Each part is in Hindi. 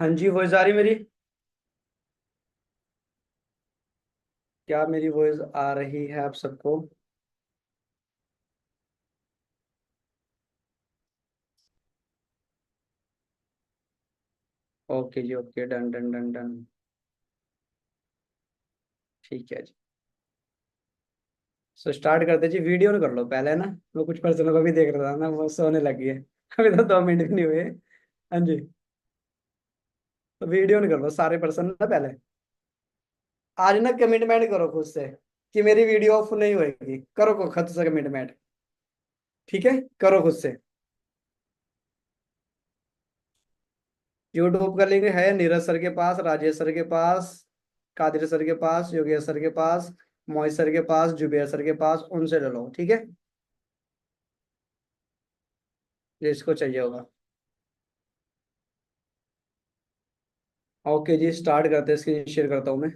हाँ जी, वॉइस आ रही मेरी? क्या मेरी वॉइस आ रही है आप सबको? ओके जी, okay, done done done done. ठीक है जी। सो स्टार्ट करते जी। वीडियो कर लो पहले ना। मैं कुछ पर्सनों को भी देख रहा था ना, वो सोने लगी है। अभी तो 2 मिनट भी नहीं हुए। हाँ जी। तो वीडियो कर लो सारे पर्सन ना पहले। आज ना कमिटमेंट करो खुद से कि मेरी वीडियो ऑफ नहीं होएगी। करो को खुद से कमिटमेंट। ठीक है, करो खुद से। यूट्यूब का लिंक है नीरज सर के पास, राजेश सर के पास, कादिर सर के पास, योगेश सर के पास, मोहित सर के पास, जुबेर सर के पास। उनसे ले लो, ठीक है, जिसको चाहिए होगा। ओके जी, स्टार्ट करते हैं। स्क्रीन शेयर करता हूँ मैं।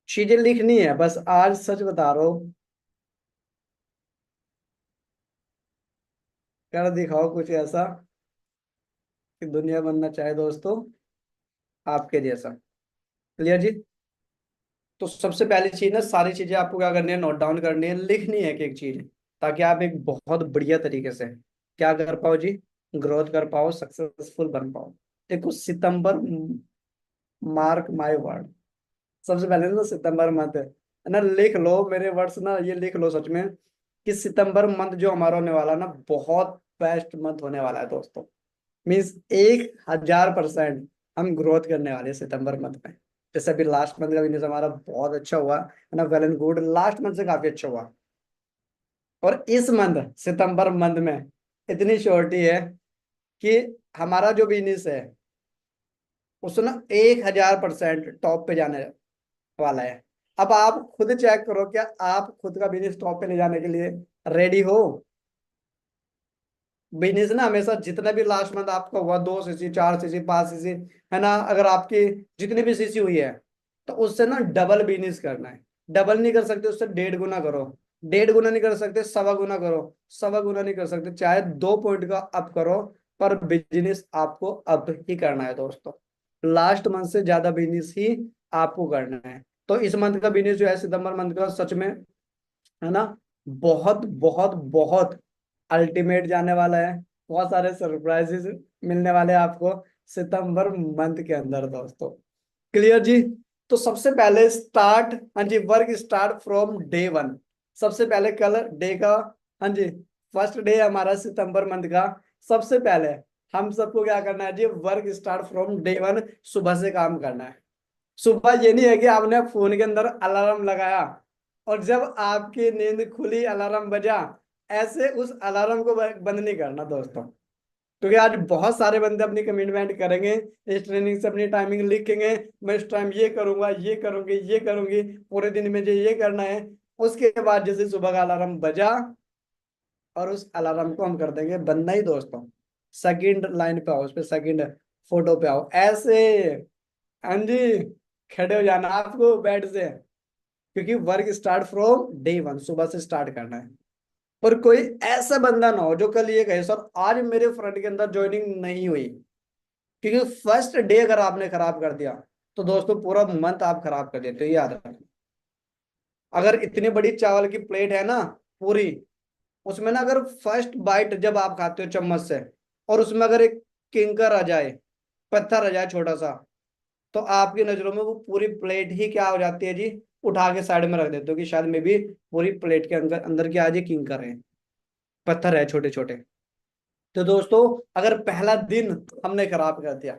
चीजें लिखनी है बस, आज सच बता रहा हूँ। कर दिखाओ कुछ ऐसा कि दुनिया बनना चाहे दोस्तों आपके जैसा। क्लियर जी। तो सबसे पहली चीज ना, सारी चीजें आपको क्या करनी है, नोट डाउन करनी है, लिखनी है एक एक चीज, ताकि आप एक बहुत बढ़िया तरीके से क्या कर पाओ जी, ग्रोथ कर पाओ, सक्सेसफुल बन पाओ। देखो सितंबर, मार्क माय वर्ड, सबसे पहले ना सितंबर मंथ है ना, लिख लो मेरे वर्ड्स ना, ये लिख लो सच में कि सितंबर मंथ जो हमारा होने वाला है ना, बहुत बेस्ट मंथ होने वाला है दोस्तों। मीन्स 1000% हम ग्रोथ करने वाले हैं सितंबर मंथ में। जैसे अभी लास्ट मंथ का बिजनेस हमारा बहुत अच्छा हुआ है ना, well and good, last month से काफी अच्छा हुआ। और इस मंथ सितंबर मंथ में इतनी श्योरिटी है कि हमारा जो बिजनेस है उसको ना 1000% टॉप पे जाने वाला है। अब आप खुद चेक करो, क्या आप खुद का बिजनेस टॉप पे ले जाने के लिए रेडी हो? बिजनेस ना हमेशा, जितना भी लास्ट मंथ आपका हुआ, 2 सीसी, 4 सीसी, 5 सीसी, है ना, अगर आपकी जितनी भी सीसी हुई है, तो उससे ना डबल बिजनेस करना है। डबल नहीं कर सकते, उससे 1.5 गुना करो। 1.5 गुना नहीं कर सकते, 1.25 गुना करो। 1.25 गुना नहीं कर सकते, चाहे 2 पॉइंट का अप करो, पर बिजनेस आपको अप ही करना है दोस्तों। लास्ट मंथ से ज्यादा बिजनेस ही आपको करना है। तो इस मंथ का बिजनेस जो है, सितंबर मंथ का, सच में, है ना, बहुत बहुत बहुत अल्टीमेट जाने वाला है। बहुत सारे सरप्राइजेस मिलने वाले हैं आपको सितंबर मंथ के अंदर दोस्तों। क्लियर जी। तो सबसे पहले स्टार्ट, हाँ जी, work start from day one. सबसे पहले कल डे का, हाँ जी, फर्स्ट डे हमारा सितंबर मंथ का। सबसे पहले हम सबको क्या करना है जी, work start from day one, सुबह से काम करना है। सुबह ये नहीं है कि आपने फोन के अंदर अलार्म लगाया और जब आपकी नींद खुली अलार्म बजा, ऐसे उस अलार्म को बंद नहीं करना दोस्तों। क्योंकि आज बहुत सारे बंदे अपनी कमिटमेंट करेंगे, इस ट्रेनिंग से अपनी टाइमिंग लिखेंगे, मैं इस टाइम ये करूंगा, ये करूंगी, ये करूंगी, पूरे दिन में मुझे ये करना है। उसके बाद जैसे सुबह का अलार्म बजा, और उस अलार्म को हम कर देंगे बंद। नहीं दोस्तों, सेकंड लाइन पे आओ, उस पे सेकंड फोटो पे आओ, ऐसे, हाँ जी, खड़े हो जाना आपको बेड से। क्योंकि work start from day one, सुबह से स्टार्ट करना है। और कोई ऐसा बंदा ना हो जो कल ये कहे सर आज मेरे फ्रेंड के अंदर ज्वाइनिंग नहीं हुई। क्योंकि फर्स्ट डे अगर आपने खराब कर दिया, तो दोस्तों पूरा मंथ आप खराब कर देते हो, ये याद रखना। अगर इतनी बड़ी चावल की प्लेट है ना, पूरी, उसमें ना अगर फर्स्ट बाइट जब आप खाते हो चम्मच से, और उसमें अगर एक किंकर आ जाए, पत्थर आ जाए छोटा सा, तो आपकी नजरों में वो पूरी प्लेट ही क्या हो जाती है जी, उठा के साइड में रख देते हो कि शायद में भी पूरी प्लेट के अंदर अंदर क्या है जी, किंकर है, पत्थर है छोटे छोटे। तो दोस्तों, अगर पहला दिन हमने खराब कर दिया,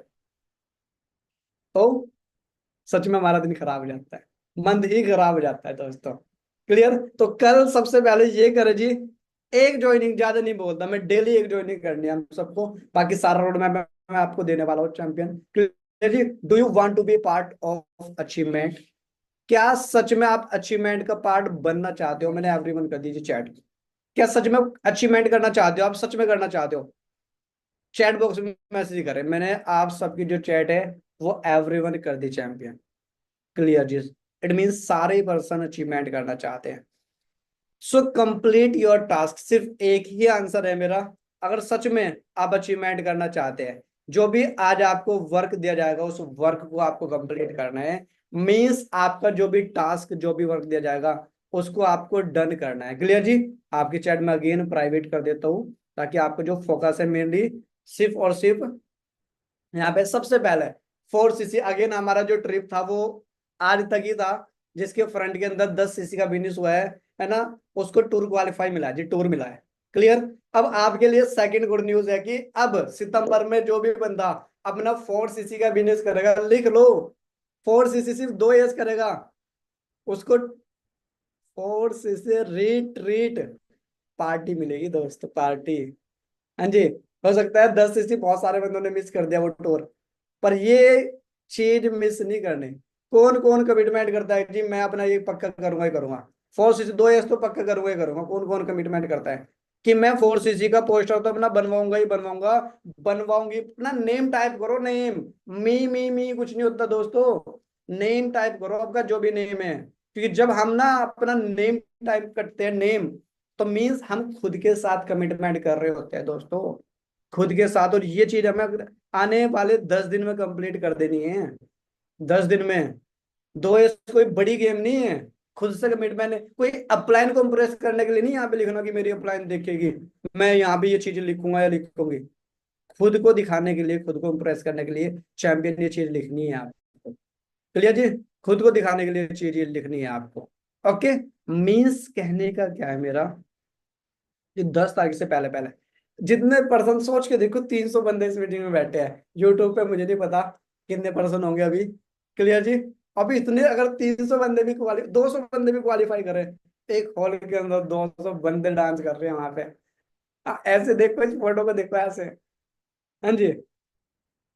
तो सच में हमारा दिन खराब हो जाता है, मंथ ही खराब हो जाता है दोस्तों। क्लियर। तो कल सबसे पहले ये करे जी, एक ज्वाइनिंग, ज्यादा नहीं बोलता मैं, डेली एक ज्वाइनिंग करनी है हम सबको। बाकी सारा रोड मैप मैं आपको देने वाला हूँ चैंपियन। क्लियर जी। Do you want to be part of achievement? क्या सच में आप अचीवमेंट का पार्ट बनना चाहते हो? मैंने एवरीवन कर दीजिए चैट। क्या सच में अचीवमेंट करना चाहते हो? आप सच में करना चाहते हो? चैट बॉक्स में मैसेज करें। मैंने आप सबकी जो चैट है वो एवरीवन कर दी चैंपियन। क्लियर जी। इट मीन्स सारे पर्सन अचीवमेंट करना चाहते हैं। सो कंप्लीट योर टास्क, सिर्फ एक ही आंसर है मेरा, अगर सच में आप अचीवमेंट करना चाहते हैं, जो भी आज आपको वर्क दिया जाएगा उस वर्क को आपको कंप्लीट करना है। मींस आपका जो भी टास्क, जो भी वर्क दिया जाएगा उसको आपको डन करना है। क्लियर जी? आपकी चैट में अगेन प्राइवेट कर देता हूँ ताकि आपको जो फोकस है मेनली सिर्फ और सिर्फ यहाँ पे सबसे पहले 4 सीसी। अगेन हमारा जो ट्रिप था वो आज तक ही था, जिसके फ्रंट के अंदर 10 सीसी का बिजनेस हुआ है ना, उसको टूर क्वालिफाई मिला है जी, टूर मिला है। क्लियर? अब आपके लिए सेकंड गुड न्यूज है कि अब सितंबर में जो भी बंदा अपना 4 सीसी का बिजनेस करेगा, लिख लो 4 सीसी सिर्फ 2 एस करेगा, उसको 4 सीसी रीट रीट पार्टी मिलेगी दोस्तों, पार्टी। हाँ जी। हो सकता है 10 सीसी बहुत सारे बंदों ने मिस कर दिया वो टूर, पर ये चीज मिस नहीं करनी। कौन कौन कमिटमेंट करता है जी मैं अपना ये पक्का करूंगा ही करूंगा, 4 सीसी 2 एस तो पक्का करूंगा ही करूंगा? कौन कौन कमिटमेंट करता है कि मैं 4 सीसी का पोस्टर तो अपना बनवाऊंगा ही बनवाऊंगा, बनवाऊंगी? अपना नेम टाइप करो, नेम। मी कुछ नहीं होता दोस्तों, नेम टाइप करो आपका जो भी नेम है। क्योंकि जब हम ना अपना नेम टाइप करते हैं, नेम, तो मीन्स हम खुद के साथ कमिटमेंट कर रहे होते हैं दोस्तों, खुद के साथ। और ये चीज हमें आने वाले 10 दिन में कंप्लीट कर देनी है, 10 दिन में। 2 एस कोई बड़ी गेम नहीं है, खुद से कमिटमेंट है। कोई अपलाइन को इम्प्रेस करने के लिए नहीं यहाँ पे लिखना कि मेरी अपलाइन देखेगी, मैं यहाँ पे ये चीज लिखूंगा या लिखूंगी। खुद को दिखाने के लिए, खुद को इम्प्रेस करने के लिए चैंपियन ये चीज लिखनी है आपको। क्लियर जी? खुद को दिखाने के लिए चीज ये लिखनी है आपको। ओके। मीन्स कहने का क्या है मेरा, कि 10 तारीख से पहले पहले जितने पर्सन, सोच के देखो 300 बंदे इस मीटिंग में बैठे हैं यूट्यूब पे, मुझे नहीं पता कितने पर्सन होंगे अभी। क्लियर जी? अभी इतने, अगर 300 बंदे भी 200 बंदे भी क्वालिफाई करें, एक हॉल के अंदर 200 बंदे डांस कर रहे हैं वहां पे। ऐसे देखो, इस फोटो को देखो ऐसे। हाँ जी।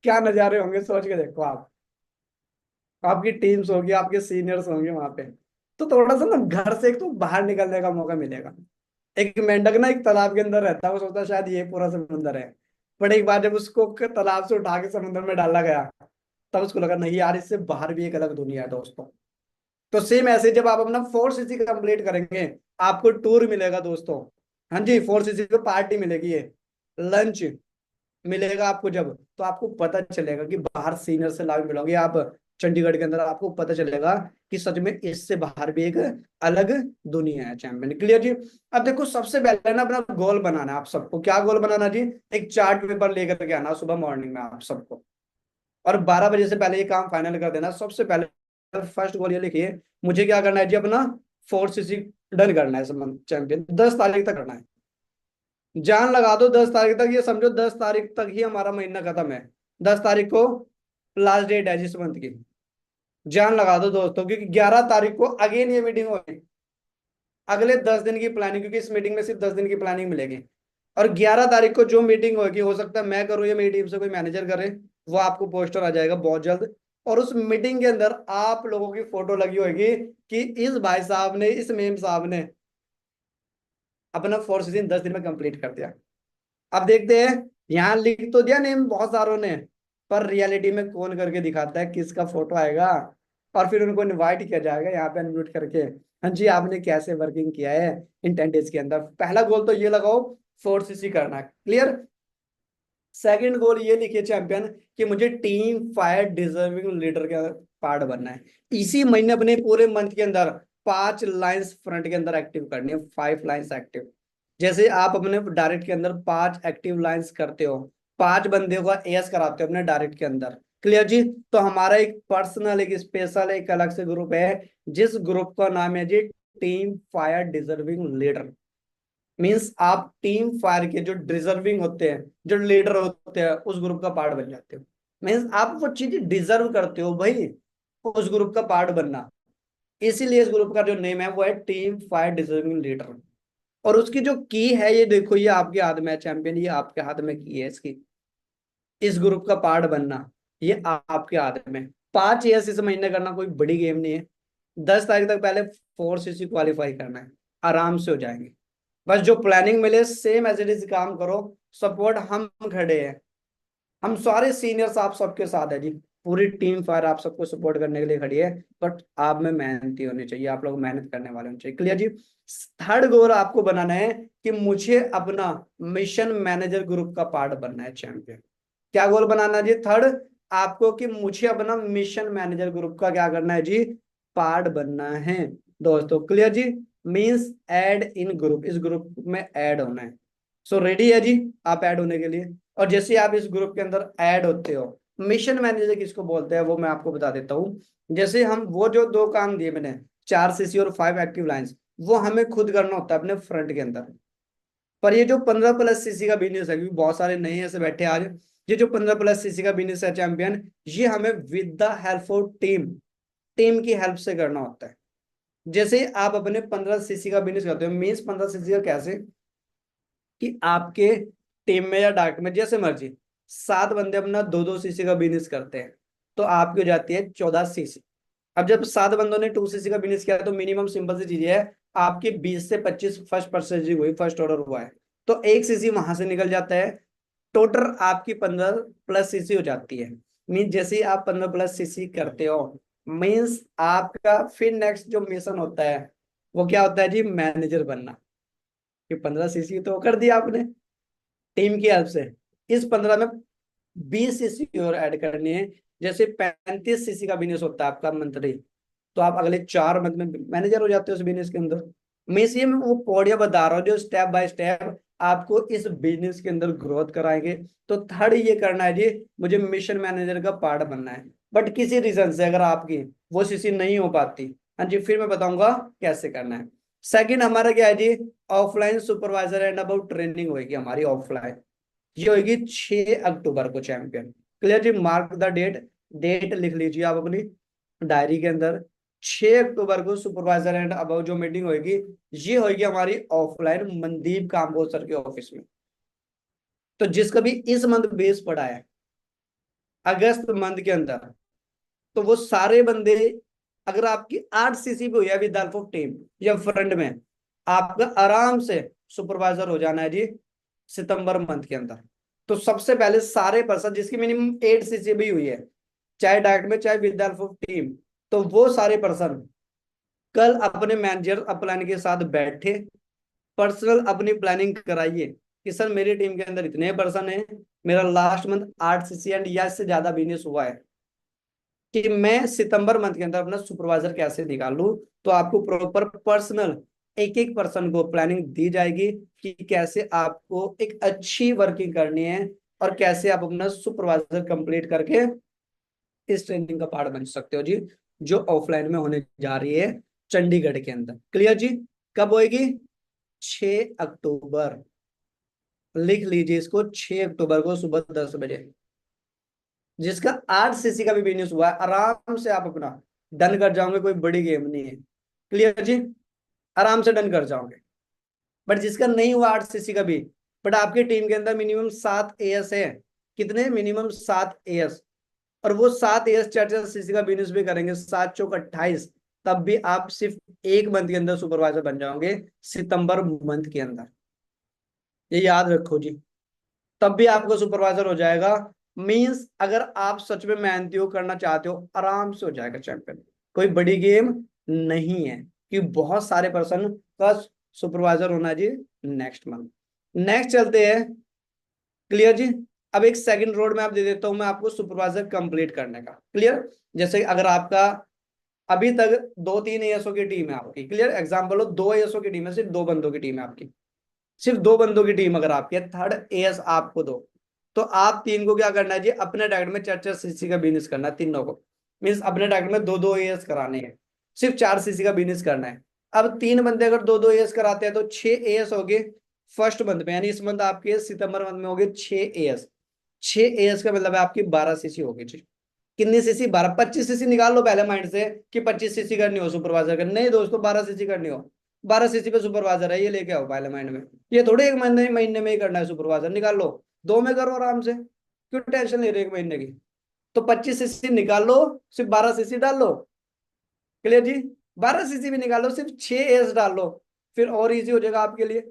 क्या नजारे होंगे सोच के देखो आप। आपकी टीम्स होगी, आपके सीनियर्स होंगे वहां पे, तो थोड़ा सा ना घर से एक तो बाहर निकलने का मौका मिलेगा। एक मेंढक ना एक तालाब के अंदर रहता है, वो सोचता है शायद ये पूरा समुंदर है, बट एक बार जब उसको तालाब से उठा के समुद्र में डाला गया, तब उसको लगा नहीं यार, इससे बाहर भी एक अलग दुनिया है दोस्तों। तो सेम ऐसे जब आप अपना 4 सीसी कंप्लीट करेंगे, आपको टूर मिलेगा दोस्तों। हाँ जी, 4 सीसी पे पार्टी मिलेगी, ये लंच मिलेगा आपको। जब तो आपको पता चलेगा कि बाहर सीनियर से लाभ मिलोगे आप, चंडीगढ़ के अंदर आपको पता चलेगा कि सच में इससे बाहर भी एक अलग दुनिया है चैंपियन। क्लियर जी? अब देखो, सबसे पहले ना अपना गोल बनाना है आप सबको। क्या गोल बनाना जी? एक चार्ट पेपर लेकर के आना सुबह मॉर्निंग में आप सबको, और 12 बजे से पहले ये काम फाइनल कर देना। सबसे पहले फर्स्ट गोल ये लिखिए, मुझे क्या करना है जी, अपना 4 सीसी डन करना है चैंपियन, 10 तारीख तक करना है। जान लगा दो 10 तारीख तक, ये समझो 10 तारीख तक ही हमारा महीना खत्म है। 10 तारीख को लास्ट डेट है जिस मंथ की। जान लगा दो दोस्तों, क्योंकि 11 तारीख को अगेन ये मीटिंग होगी, अगले 10 दिन की प्लानिंग, क्योंकि इस मीटिंग में सिर्फ 10 दिन की प्लानिंग मिलेगी। और 11 तारीख को जो मीटिंग होगी, हो सकता है मैं करूँ या मेरी टीम से कोई मैनेजर करे, वो आपको पोस्टर आ जाएगा बहुत जल्द। और उस मीटिंग के अंदर आप लोगों की फोटो लगी होगी कि इस भाई साहब ने, इस मेम साहब ने अपना 4 सीजन 10 दिन में कंप्लीट कर दिया। अब देखते हैं, यहाँ लिख तो दिया नेम बहुत सारों ने, पर रियलिटी में कौन करके दिखाता है, किसका फोटो आएगा, और फिर उनको इनवाइट किया जाएगा यहाँ पे अनम्यूट करके। हाँ जी, आपने कैसे वर्किंग किया है इन 10 डेज के अंदर। पहला गोल तो ये लगाओ, 4 सीसी करना। क्लियर? सेकंड गोल ये लिखिए चैंपियन, कि मुझे टीम फायर डिजर्विंग लीडर का पार्ट बनना है। इसी महीने अपने पूरे मंथ के अंदर 5 लाइंस फ्रंट के अंदर एक्टिव करनी है, 5 लाइंस एक्टिव। जैसे आप अपने डायरेक्ट के अंदर 5 एक्टिव लाइंस करते हो, 5 बंदे को एस कराते हो अपने डायरेक्ट के अंदर। क्लियर जी? तो हमारा एक पर्सनल, एक स्पेशल, एक अलग से ग्रुप है, जिस ग्रुप का नाम है जी team fire deserving leader. Means आप टीम फायर के जो डिजर्विंग होते हैं, जो लीडर होते हैं, उस ग्रुप का पार्ट बन जाते हो। मींस आप वो चीज डिजर्व करते हो भाई, उस ग्रुप का पार्ट बनना। इसीलिए इस ग्रुप का जो नेम है वो है टीम फायर डिजर्विंग लीडर। और उसकी जो की है, ये देखो, ये आपके हाथ में है चैंपियन, ये आपके हाथ में की है इसकी, इस ग्रुप का पार्ट बनना, ये आपके हाथ में। 5 ईयर्स इस महीने करना कोई बड़ी गेम नहीं है। 10 तारीख तक पहले 4 सीसी क्वालिफाई करना है, आराम से हो जाएंगे। बस जो प्लानिंग मिले सेम एज इट इज काम करो। सपोर्ट हम खड़े हैं, हम सारे सीनियर्स आप सबके साथ है जी, पूरी टीम फायर आप सबको सपोर्ट करने के लिए खड़ी है, बट आप में मेहनती होनी चाहिए, आप लोग मेहनत करने वाले होने चाहिए। क्लियर जी। थर्ड गोल आपको बनाना है कि मुझे अपना मिशन मैनेजर ग्रुप का पार्ट बनना है चैंपियन। क्या गोल बनाना है जी थर्ड आपको, कि मुझे अपना मिशन मैनेजर ग्रुप का क्या करना है जी, पार्ट बनना है दोस्तों। क्लियर जी। मींस ऐड इन ग्रुप, इस ग्रुप में ऐड होना है। सो रेडी है जी आप ऐड होने के लिए। और जैसे आप इस ग्रुप के अंदर ऐड होते हो, मिशन मैनेजर किसको बोलते हैं वो मैं आपको बता देता हूँ। जैसे हम वो जो दो काम दिए मैंने, 4 CC और 5 एक्टिव लाइंस, वो हमें खुद करना होता है अपने फ्रंट के अंदर। पर ये जो 15+ CC का बिजनेस है, क्योंकि बहुत सारे नए ऐसे बैठे आज, ये जो 15+ CC का बिजनेस है चैंपियन, ये हमें with the help of team, team की हेल्प से करना होता है। जैसे आप अपने 15 CC का बिजनेस करते हो, मीन्स 15 CC का कैसे, कि आपके टीम में या डार्क में जैसे मर्जी 7 बंदे अपना 2-2 CC का बिजनेस करते हैं, तो आपकी हो जाती है 14 CC। अब जब 7 बंदों ने 2 CC का बिजनेस किया, तो मिनिमम सिंपल सी चीज है, आपकी 20 से 25 फर्स्ट परसेंटेज हुई, फर्स्ट ऑर्डर हुआ है, तो 1 CC वहां से निकल जाता है। टोटल आपकी 15+ CC हो जाती है। मीन्स जैसे ही आप 15+ CC करते हो, मीन्स आपका फिर नेक्स्ट जो मिशन होता है वो क्या होता है जी, मैनेजर बनना। कि 15 CC तो कर दिया आपने टीम की हेल्प से, इस 15 में 20 CC और ऐड करनी है। जैसे 35 CC का बिजनेस होता है आपका मंथली, तो आप अगले 4 मंथ में मैनेजर हो जाते हो उस बिजनेस के अंदर। मैं इसलिए मैं वो पौड़िया बता रहा हूँ जो स्टेप बाय स्टेप आपको इस बिजनेस के अंदर ग्रोथ कराएंगे। तो थर्ड ये करना है जी, मुझे मिशन मैनेजर का पार्ट बनना है। बट किसी रीजन से अगर आपकी वो CC नहीं हो पाती, हाँ जी, फिर मैं बताऊंगा कैसे करना है। सेकंड हमारा क्या है जी, offline supervisor and about training होगी हमारी ऑफलाइन। ये होगी 6 अक्टूबर को चैंपियन। क्लियर जी, मार्क द डेट, डेट लिख लीजिए आप अपनी डायरी के अंदर। 6 अक्टूबर को सुपरवाइजर एंड अबाउट जो मीटिंग होगी, ये होगी हमारी ऑफलाइन मनदीप काम्बोज सर के ऑफिस में। तो जिसका भी इस मंथ बेस पड़ा है अगस्त मंथ के अंदर, तो वो सारे बंदे, अगर आपकी 8 CC पे हुई है विद हेल्प ऑफ टीम या फ्रंट में, आपका आराम से सुपरवाइजर हो जाना है जी सितंबर मंथ के अंदर। तो सबसे पहले सारे पर्सन जिसकी मिनिमम 8 CC भी हुई है, चाहे डायरेक्ट में चाहे विद हेल्प ऑफ टीम, तो वो सारे पर्सन कल अपने मैनेजर अपलाइन के साथ बैठे, पर्सनल अपनी प्लानिंग कराइए कि सर मेरी टीम के अंदर इतने पर्सन है, मेरा लास्ट मंथ 8 CC एंड या इससे ज्यादा बिजनेस हुआ है, कि मैं सितंबर मंथ के अंदर अपना सुपरवाइजर कैसे निकालूं। तो आपको प्रॉपर पर्सनल एक एक पर्सन को प्लानिंग दी जाएगी कि कैसे आपको एक अच्छी वर्किंग करनी है, और कैसे आप अपना सुपरवाइजर कंप्लीट करके इस ट्रेनिंग का पार्ट बन सकते हो जी, जो ऑफलाइन में होने जा रही है चंडीगढ़ के अंदर। क्लियर जी। कब होएगी, 6 अक्टूबर। लिख लीजिए इसको, 6 अक्टूबर को सुबह 10 बजे। जिसका 8 CC का भी बिजनेस हुआ है, आराम से आप अपना डन कर जाओगे, कोई बड़ी गेम नहीं है। क्लियर जी, आराम से डन कर जाओगे। बट जिसका नहीं हुआ 8 CC का भी, बट आपकी टीम के अंदर मिनिमम 7 AS है, कितने, मिनिमम 7 AS, और वो 7 AS 4-4 CC का बिजनेस भी करेंगे, 7 चौक 28, तब भी आप सिर्फ एक मंथ के अंदर सुपरवाइजर बन जाओगे, सितंबर मंथ के अंदर। ये याद रखो जी, तब भी आपका सुपरवाइजर हो जाएगा। मींस अगर आप सच में मेहनती हो, करना चाहते हो, आराम से हो जाएगा चैंपियन। कोई बड़ी गेम नहीं है, कि बहुत सारे पर्सन का सुपरवाइजर होना जी नेक्स्ट मंथ। नेक्स्ट चलते हैं। क्लियर जी। अब एक सेकंड रोड में आप दे देता हूं मैं आपको सुपरवाइजर कंप्लीट करने का। क्लियर, जैसे अगर आपका अभी तक 2-3 ASO की टीम है आपकी, क्लियर, एग्जाम्पल हो 2 ASO की टीम है, सिर्फ 2 बंदों की टीम है आपकी, सिर्फ 2 बंदों की टीम अगर आपकी है, थर्ड AS आपको दो, तो आप तीन को क्या करना है जी, अपने डायरेक्ट में 4-4 CC का बिजनेस करना है तीनों को। मीन्स अपने डायरेक्ट में 2-2 AS कराने हैं, सिर्फ 4 CC का बिजनेस करना है। अब 3 बंदे अगर 2-2 AS कराते हैं, तो 6 AS हो गए फर्स्ट मंथ में, यानी इस मंथ आपके सितंबर मंथ में हो गए 6 AS। 6 AS का मतलब है आपकी 12 CC होगी जी। कितनी CC, 12, 25 CC निकाल लो पहले माइंड से, कि 25 CC करनी हो सुपरवाइजर करनी, नहीं दोस्तों 12 CC करनी हो, 12 CC पे सुपरवाइजर है, ये लेके आओ पहले माइंड में। ये थोड़े एक महीने महीने में ही करना है सुपरवाइजर, निकाल लो, 2 में करो आराम से, क्यों टेंशन ले रहे एक महीने की। तो 25 CC निकाल लो, सिर्फ 12 CC डाल लो। क्लियर जी, 12 CC भी निकाल लो, सिर्फ 6 AS डाल लो, फिर और इजी हो जाएगा आपके लिए।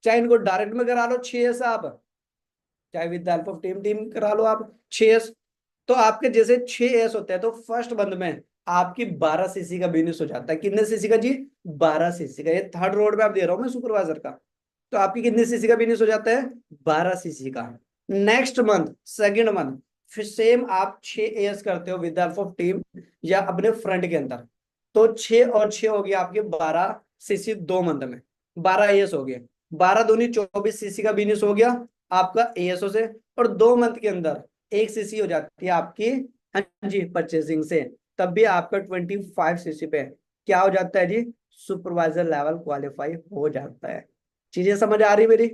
चाहे इनको डायरेक्ट में करा लो 6 AS आप, चाहे with help of team team करा लो आप 6 AS। तो आपके जैसे 6 एस होते हैं, तो फर्स्ट बंद में आपकी 12 सीसी का बिजनेस हो जाता है। कितने सीसी का जी? 12 सीसी का। ये थर्ड रोड में आप दे रहा हूं मैं सुपरवाइजर का। तो आपकी कितने सीसी का बिजनेस हो जाता है? 12 सीसी का। नेक्स्ट मंथ, सेकेंड मंथ, फिर सेम आप 6 एस करते हो विद हेल्प ऑफ टीम या अपने फ्रंट के अंदर। तो 6 और 6 हो गया आपके 12 सीसी 2 मंथ में, 12 एस हो गए। 12 दूनी 24 सीसी का बिजनेस हो गया आपका एएसओ से। और 2 मंथ के अंदर 1 सीसी हो जाती है आपकी, हाँ जी, परचेसिंग से। तब भी आपका 25 सीसी पे क्या हो जाता है जी? सुपरवाइजर लेवल क्वालिफाई हो जाता है। चीजें समझ आ रही मेरी?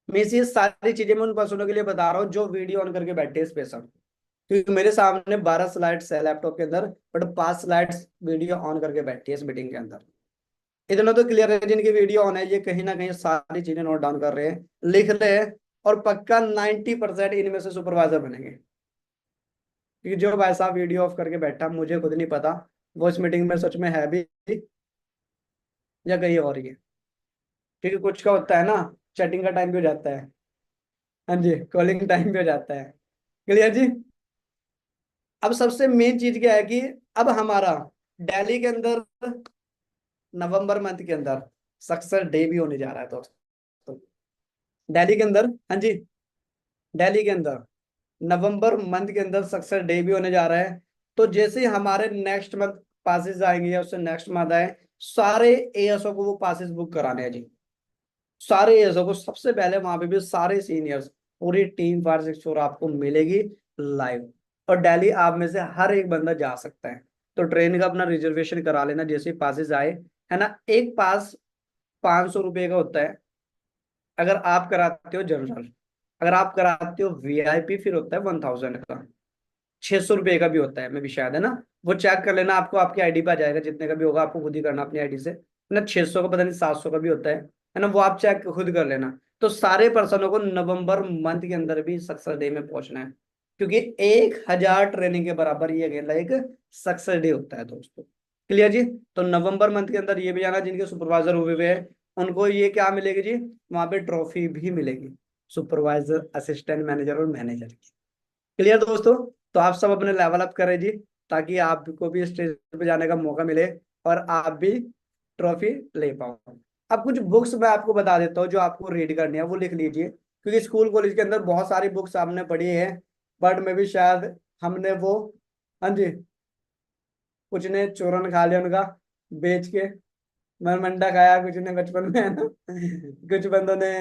मैं ये सारी चीजें मैं उन पर्सनों के लिए बता रहा हूँ जो वीडियो ऑन करके बैठे स्पेशल, क्योंकि मेरे सामने 12 स्लाइड्स है लैपटॉप के अंदर, बट 5 स्लाइड्स वीडियो ऑन करके बैठी है इस मीटिंग के अंदर। इतना तो क्लियर है जिनकी वीडियो ऑन है, ये कहीं ना कहीं सारी चीजें नोट डाउन कर रहे हैं, लिख रहे हैं, और पक्का 90% इनमें से सुपरवाइजर बनेंगे। क्योंकि जो भाई साहब वीडियो ऑफ करके बैठा, मुझे खुद नहीं पता वो इस मीटिंग में सच में है भी या कहीं और ही है। क्योंकि कुछ का होता है ना, चैटिंग का टाइम भी हो जाता है, हाँ जी, कॉलिंग टाइम भी हो जाता है। क्लियर जी? अब सबसे मेन चीज क्या है कि अब हमारा दिल्ली के अंदर नवंबर मंथ के अंदर सक्सेस डे भी होने जा रहा है दोस्तों। दिल्ली के अंदर, हाँ जी, दिल्ली के अंदर नवंबर मंथ के अंदर सक्सेस डे भी होने जा रहा है। तो जैसे ही हमारे नेक्स्ट मंथ पासेस आएंगे या उससे नेक्स्ट मंथ आए, सारे एएसओ को वो पासेस बुक कराने हैं जी। सारे एएसओ को सबसे पहले वहां पे भी सारे सीनियर्स, पूरी टीम 564 आपको मिलेगी लाइव। और दिल्ली आप में से हर एक बंदा जा सकता है। तो ट्रेन का अपना रिजर्वेशन करा लेना जैसे ही पासेस आए, है ना। एक पास 500 रुपये का होता है अगर आप कराते हो जनरल। अगर आप कराते हो वीआईपी फिर होता है 1000 का। 600 रुपये का भी होता है, मैं भी शायद, है ना। वो चेक कर लेना, आपको आपकी आईडी पे आ जाएगा, जितने का भी होगा आपको खुद ही करना अपनी आईडी से, है ना। 600 का पता नहीं 700 का भी होता है ना। वो आप चेक खुद कर लेना। तो सारे पर्सनों को नवंबर मंथ के अंदर भी सक्सेस डे में पहुंचना है, क्योंकि 1000 ट्रेनिंग के बराबर ये अकेला एक सक्सेस डे होता है दोस्तों। क्लियर जी? तो नवंबर मंथ के अंदर ये भी जाना, जिनके सुपरवाइजर हुए हुए हैं उनको ये क्या मिलेगी जी? वहां पे ट्रॉफी भी मिलेगी, सुपरवाइजर, असिस्टेंट मैनेजर और मैनेजर की। क्लियर दोस्तों? तो आप सब अपने लेवल अप करें जी, ताकि आपको भी स्टेज पे जाने का मौका मिले और आप भी ट्रॉफी ले पाओ। अब कुछ बुक्स मैं आपको बता देता हूँ जो आपको रीड करनी है, वो लिख लीजिए, क्योंकि स्कूल कॉलेज के अंदर बहुत सारी बुक्स आपने पढ़ी है, बट में भी शायद हमने वो, हाँ जी, कुछ ने चूरन खा लिया उनका बेच के, मरमंडा खाया कुछ ने बचपन में, है ना। कुछ बंदों ने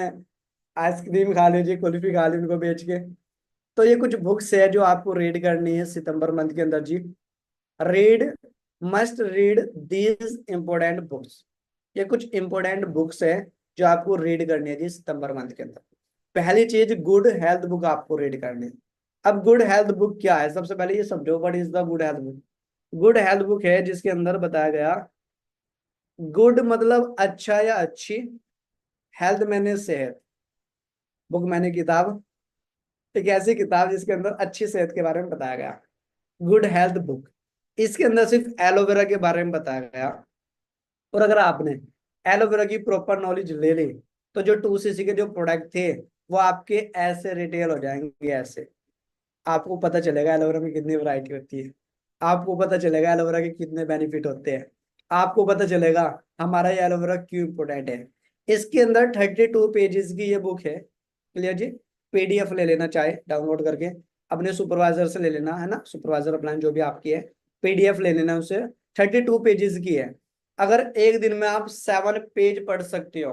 आइसक्रीम खा ली जी, कुल्फी खा ली उनको बेच के। तो ये कुछ बुक्स है जो आपको रीड करनी है सितंबर मंथ के अंदर जी। Read, must read these important books. ये कुछ इंपोर्टेंट बुक्स है जो आपको रीड करनी है जी सितंबर मंथ के अंदर। पहली चीज, गुड हेल्थ बुक आपको रीड करनी है। अब गुड हेल्थ बुक क्या है, सबसे पहले ये समझो, what is the good health book. Good health book है जिसके अंदर बताया गया, गुड मतलब अच्छा या अच्छी, हेल्थ मैंने सेहत, बुक मैंने किताब, एक ऐसी किताब जिसके अंदर अच्छी सेहत के बारे में बताया गया, गुड हेल्थ बुक। इसके अंदर सिर्फ एलोवेरा के बारे में बताया गया। और अगर आपने एलोवेरा की प्रॉपर नॉलेज ले ली, तो जो 2 सीसी के जो प्रोडक्ट थे वो आपके ऐसे रिटेल हो जाएंगे, ऐसे। आपको पता चलेगा एलोवेरा में कितनी वैरायटी होती है, आपको पता चलेगा एलोवेरा के कितने बेनिफिट होते हैं, आपको पता चलेगा हमारा ये एलोवेरा क्यों इम्पोर्टेंट है। इसके अंदर 32 पेजेस की ये बुक है। क्लियर जी? पीडीएफ ले लेना, चाहे डाउनलोड करके अपने सुपरवाइजर से ले लेना, है ना, सुपरवाइजर प्लान जो भी आपकी है, पीडीएफ ले लेना उसे। 32 पेजेस की है। अगर एक दिन में आप 7 पेज पढ़ सकते हो,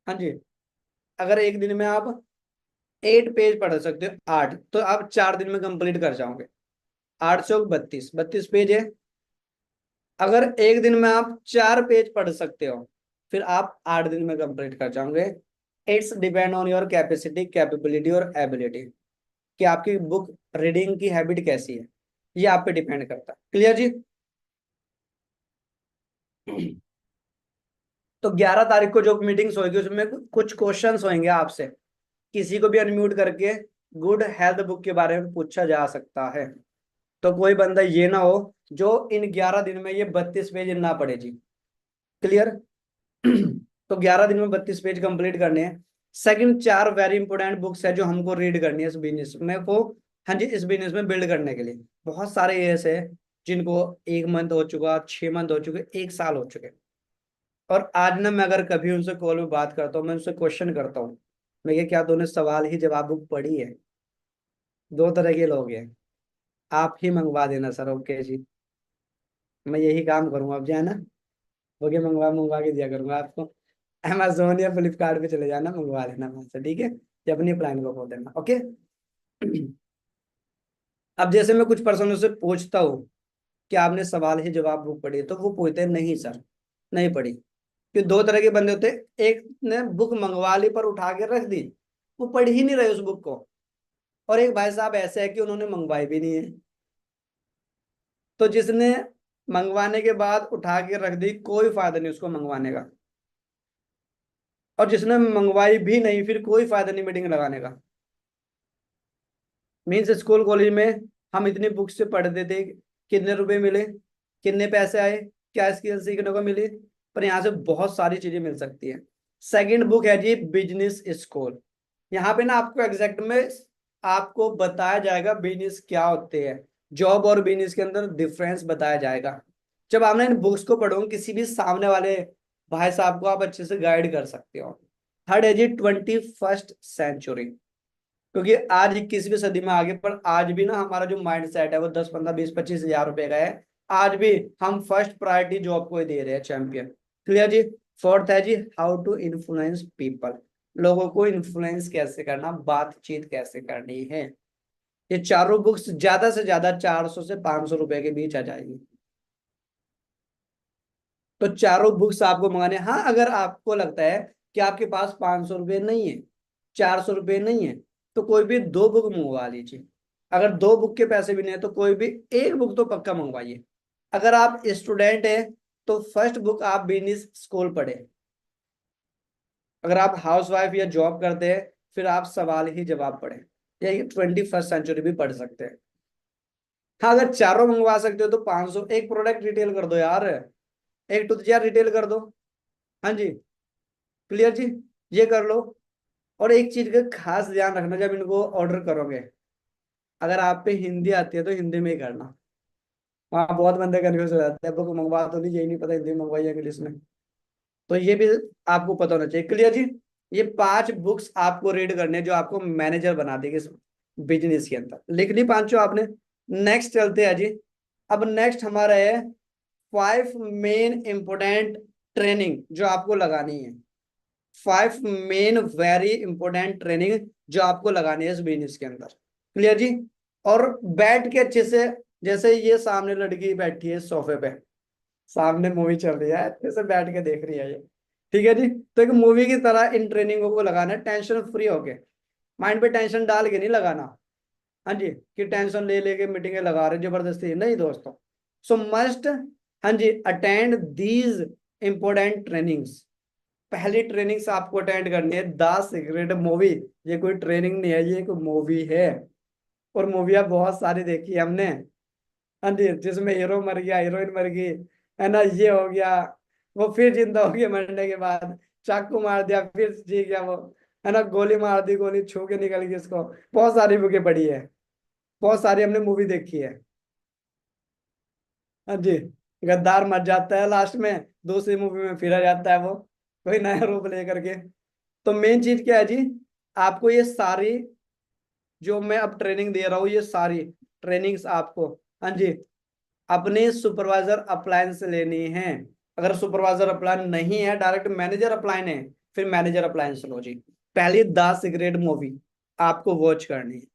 हाँ जी, अगर एक दिन में आप 8 पेज पढ़ सकते हो, 8, तो आप 4 दिन में कंप्लीट कर जाओगे। 8 चौक 32, 32 पेज है। अगर एक दिन में आप 4 पेज पढ़ सकते हो, फिर आप 8 दिन में कंप्लीट कर जाओगे। It's depend on your capacity, capability और एबिलिटी, कि आपकी बुक रीडिंग की हैबिट कैसी है, ये आप पे डिपेंड करता है। क्लियर जी? तो 11 तारीख को जो मीटिंग्स होगी उसमें कुछ क्वेश्चंस होंगे आपसे, किसी को भी अनम्यूट करके गुड हेल्थ बुक के बारे में पूछा जा सकता है। तो कोई बंदा ये ना हो जो इन 11 दिन में ये 32 पेज ना पढ़े जी। क्लियर? तो 11 दिन में 32 पेज कंप्लीट करने हैं। सेकंड, 4 वेरी इंपॉर्टेंट बुक्स है जो हमको रीड करनी है इस बिजनेस में को, हाँ जी, इस बिजनेस में बिल्ड करने के लिए। बहुत सारे ऐसे है जिनको 1 मंथ हो चुका, 6 मंथ हो चुके, 1 साल हो चुके। और आज ना मैं अगर कभी उनसे कॉल में बात करता हूँ, मैं उनसे क्वेश्चन करता हूँ, मैं ये क्या तूने सवाल ही जवाब बुक पढ़ी है? 2 तरह के लोग हैं। आप ही मंगवा देना सर, ओके जी, मैं यही काम करूंगा अब, जाना ओके, मंगवा मंगवा के दिया करूंगा आपको। अमेजोन या फ्लिपकार्ट पे चले जाना, मंगवा लेना वहां से, ठीक है, या अपनी प्लान को खोल देना, ओके। अब जैसे मैं कुछ पर्सनों से पूछता हूँ कि आपने सवाल ही जवाब बुक पढ़ी है, तो वो पूछते हैं नहीं सर, नहीं पढ़ी। कि 2 तरह के बंदे होते हैं, एक ने बुक मंगवा ली पर उठा के रख दी, वो पढ़ ही नहीं रहे उस बुक को। और एक भाई साहब ऐसे है कि उन्होंने मंगवाई भी नहीं है। तो जिसने मंगवाने के बाद उठा के रख दी, कोई फायदा नहीं उसको मंगवाने का। और जिसने मंगवाई भी नहीं, फिर कोई फायदा नहीं मीटिंग लगाने का। मीन्स स्कूल कॉलेज में हम इतनी बुक्स से पढ़ते थे, कितने रुपए मिले, कितने पैसे आए, क्या स्किल सीखने को मिली, पर यहाँ से बहुत सारी चीजें मिल सकती है। सेकंड बुक है जी बिजनेस स्कूल। यहाँ पे ना आपको एग्जैक्ट में आपको बताया जाएगा बिजनेस क्या होते हैं, जॉब और बिजनेस के अंदर डिफरेंस बताया जाएगा। जब आपने इन बुक्स को पढ़ोगे, किसी भी सामने वाले भाई साहब को आप अच्छे से गाइड कर सकते हो। थर्ड है जी 21st सेंचुरी। क्योंकि आज 21वीं सदी में आगे, पर आज भी ना हमारा जो माइंड सेट है वो 10, 15, 20, 25 हजार रुपए का है। आज भी हम फर्स्ट प्रायोरिटी जॉब को ही दे रहे हैं, चैंपियन। क्लियर जी। फोर्थ है जी हाउ टू इन्फ्लुएंस पीपल। लोगों को इन्फ्लुएंस कैसे करना, बातचीत कैसे करनी है। ये चारों बुक्स ज्यादा से ज्यादा 400 से 500 रुपए के बीच आ जाएगी। तो चारों बुक्स आपको मंगाने, हाँ अगर आपको लगता है कि आपके पास 500 रुपये नहीं है, 400 रुपये नहीं है, तो कोई भी 2 बुक मंगवा लीजिए। अगर 2 बुक के पैसे भी नहीं है तो कोई भी एक बुक तो पक्का मंगवाइए। अगर आप स्टूडेंट है तो फर्स्ट बुक आप बिजनेस स्कूल पढ़े। अगर आप हाउस वाइफ या जॉब करते हैं, फिर आप सवाल ही जवाब पढ़े, या 21st सेंचुरी भी पढ़ सकते हैं। हाँ अगर चारों मंगवा सकते हो तो 500, एक प्रोडक्ट रिटेल कर दो यार, एक टूथजार रिटेल कर दो। हाँ जी। क्लियर जी। ये कर लो। और एक चीज का खास ध्यान रखना जब इनको ऑर्डर करोगे, अगर आप पे हिंदी आती है तो हिंदी में ही करना। वहाँ बहुत बंदे कन्फ्यूज हो जाते हैं, बुक मंगवा तो ली, यही नहीं पता हिंदी में मंगवाई है इंग्लिश में। तो ये भी आपको पता होना चाहिए। क्लियर जी। ये 5 बुक्स आपको रीड करने हैं जो आपको मैनेजर बना देगी इस बिजनेस के अंदर। लिख ली पांचों आपने। नेक्स्ट चलते हैं जी। अब नेक्स्ट हमारा है 5 मेन इंपोर्टेंट ट्रेनिंग जो आपको लगानी है। 5 मेन वेरी इंपॉर्टेंट ट्रेनिंग जो आपको लगानी है इस बिजनेस के अंदर। क्लियर जी। और बैठ के अच्छे से, जैसे ये सामने लड़की बैठी है सोफे पे, सामने मूवी चल रही है, अच्छे से बैठ के देख रही है ये, ठीक है जी। तो एक मूवी की तरह इन ट्रेनिंगों को लगाना है, टेंशन फ्री होके, माइंड पे टेंशन डाल के नहीं लगाना। हाँ जी, कि टेंशन ले लेके मीटिंगें लगा रहे जबरदस्ती, नहीं दोस्तों। सो मस्ट, हाँ जी, अटेंड दीज इंपॉर्टेंट ट्रेनिंग्स। पहली ट्रेनिंग से आपको अटेंड करनी है द सीक्रेट मूवी। ये कोई ट्रेनिंग नहीं है, ये एक मूवी है। और मूवियाँ बहुत सारी देखी है हमने। हाँ जी, जिसमें हीरो मर गया, हीरोइन मर गई, है ना, ये हो गया, वो फिर जिंदा हो गया मरने के बाद, चाकू मार दिया फिर जी गया वो, है ना, गोली मार दी, गोली छू के निकल गई उसको। बहुत सारी बुकें पढ़ी है, बहुत सारी हमने मूवी देखी है। हाँ जी। गद्दार मर जाता है लास्ट में, दूसरी मूवी में फिर आ जाता है वो कोई नया रूप लेकर के। तो मेन चीज क्या है जी, आपको ये सारी जो मैं अब ट्रेनिंग दे रहा हूँ, ये सारी ट्रेनिंग्स आपको, हाँ जी, अपने सुपरवाइजर अप्लायंस से लेनी है। अगर सुपरवाइजर अप्लायन नहीं है, डायरेक्ट मैनेजर अप्लायन है, फिर मैनेजर अप्लायंस लो जी। पहली द सिगरेट मूवी आपको वॉच करनी है।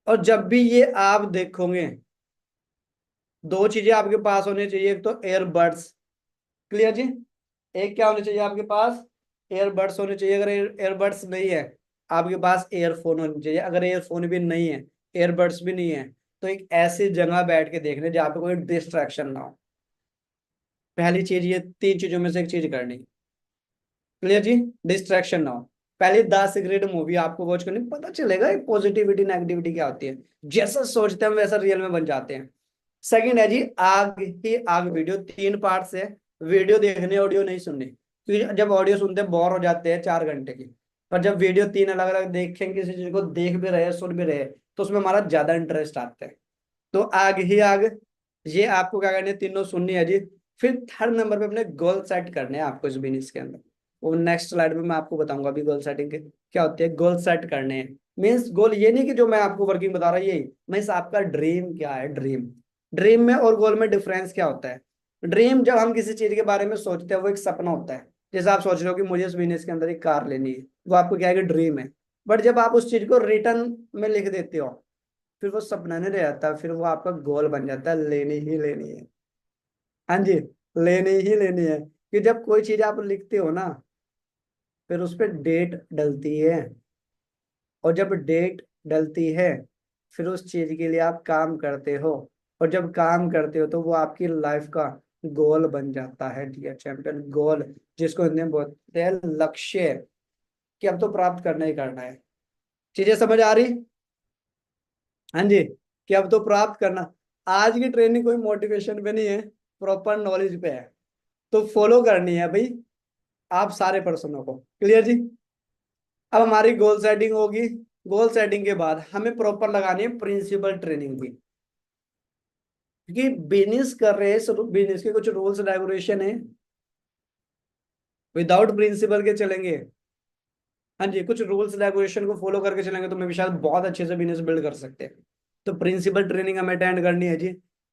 और जब भी ये आप देखोगे, 2 चीजें आपके पास होनी चाहिए, एक तो एयरबड्स। क्लियर जी। एक क्या होनी चाहिए आपके पास, एयरबड्स होने चाहिए। अगर एयरबड्स नहीं है, आपके पास एयरफोन होनी चाहिए। अगर एयरफोन भी नहीं है, एयरबड्स भी नहीं है, तो एक ऐसी जगह बैठ के देखने जहाँ पे कोई डिस्ट्रैक्शन ना हो। पहली चीज, ये 3 चीजों में से एक चीज करनी। क्लियर जी। डिस्ट्रैक्शन ना हो। पहले द सिगरेट मूवी आपको वॉच करनी, पता चलेगा पॉजिटिविटी नेगेटिविटी क्या होती है। जैसा सोचते हैं हम वैसा रियल में बन जाते हैं। सेकंड है जी आग ही आग वीडियो, 3 पार्ट से वीडियो देखने, ऑडियो नहीं सुननी, क्योंकि जब ऑडियो सुनते हैं बोर हो जाते हैं 4 घंटे की। पर जब वीडियो तीन अलग अलग देखें, किसी चीज को देख भी रहे सुन भी रहे, तो उसमें हमारा ज्यादा इंटरेस्ट आता है। तो आग ही आग, ये आपको क्या करनी है, तीनों सुननी है जी। फिर थर्ड नंबर पे अपने गोल सेट करने हैं आपको इस बिजनेस के अंदर। वो नेक्स्ट स्लाइड में मैं आपको बताऊंगा अभी गोल सेटिंग के क्या होती है। गोल सेट करने हैं मीन्स गोल ये नहीं कि जो मैं आपको वर्किंग बता रहा हूँ यही, मीन्स आपका ड्रीम क्या है। ड्रीम, ड्रीम में और गोल में डिफरेंस क्या होता है। ड्रीम जब हम किसी चीज के बारे में सोचते हैं वो एक सपना होता है। जैसे आप सोच रहे हो कि मुझे इस बिजनेस के अंदर एक कार लेनी है, वो आपको क्या है कि ड्रीम है। बट जब आप उस चीज को रिटर्न में लिख देते हो, फिर वो सपना नहीं रह जाता, फिर वो आपका गोल बन जाता है, लेनी ही लेनी है। हाँ जी, लेनी ही लेनी है। कि जब कोई चीज आप लिखते हो ना, फिर उस पर डेट डलती है, और जब डेट डलती है, फिर उस चीज के लिए आप काम करते हो, और जब काम करते हो तो वो आपकी लाइफ का गोल बन जाता है डियर चैंपियन। गोल, जिसको हिंदी में बोलते हैं लक्ष्य, कि अब तो प्राप्त करना ही करना है। चीजें समझ आ रही। हाँ जी, कि अब तो प्राप्त करना। आज की ट्रेनिंग कोई मोटिवेशन पे नहीं है, प्रॉपर नॉलेज पे है। तो फॉलो करनी है भाई आप सारे पर्सनों को। क्लियर जी। अब हमारी गोल सेटिंग होगी। गोल सेटिंग के बाद हमें प्रॉपर लगानी है प्रिंसिपल ट्रेनिंग भी, क्योंकि बिजनेस कर रहे हैं, सब बिजनेस के कुछ रूल्स रेगुलेशन है, विदाउट प्रिंसिपल के चलेंगे। हाँ जी, कुछ रूल्स रेगुलेशन को फॉलो करके चलेंगे तो मैं भी शायद बहुत अच्छे से बिजनेस बिल्ड कर सकते हैं। तो प्रिंसिपल ट्रेनिंग हमें अटेंड करनी है जी।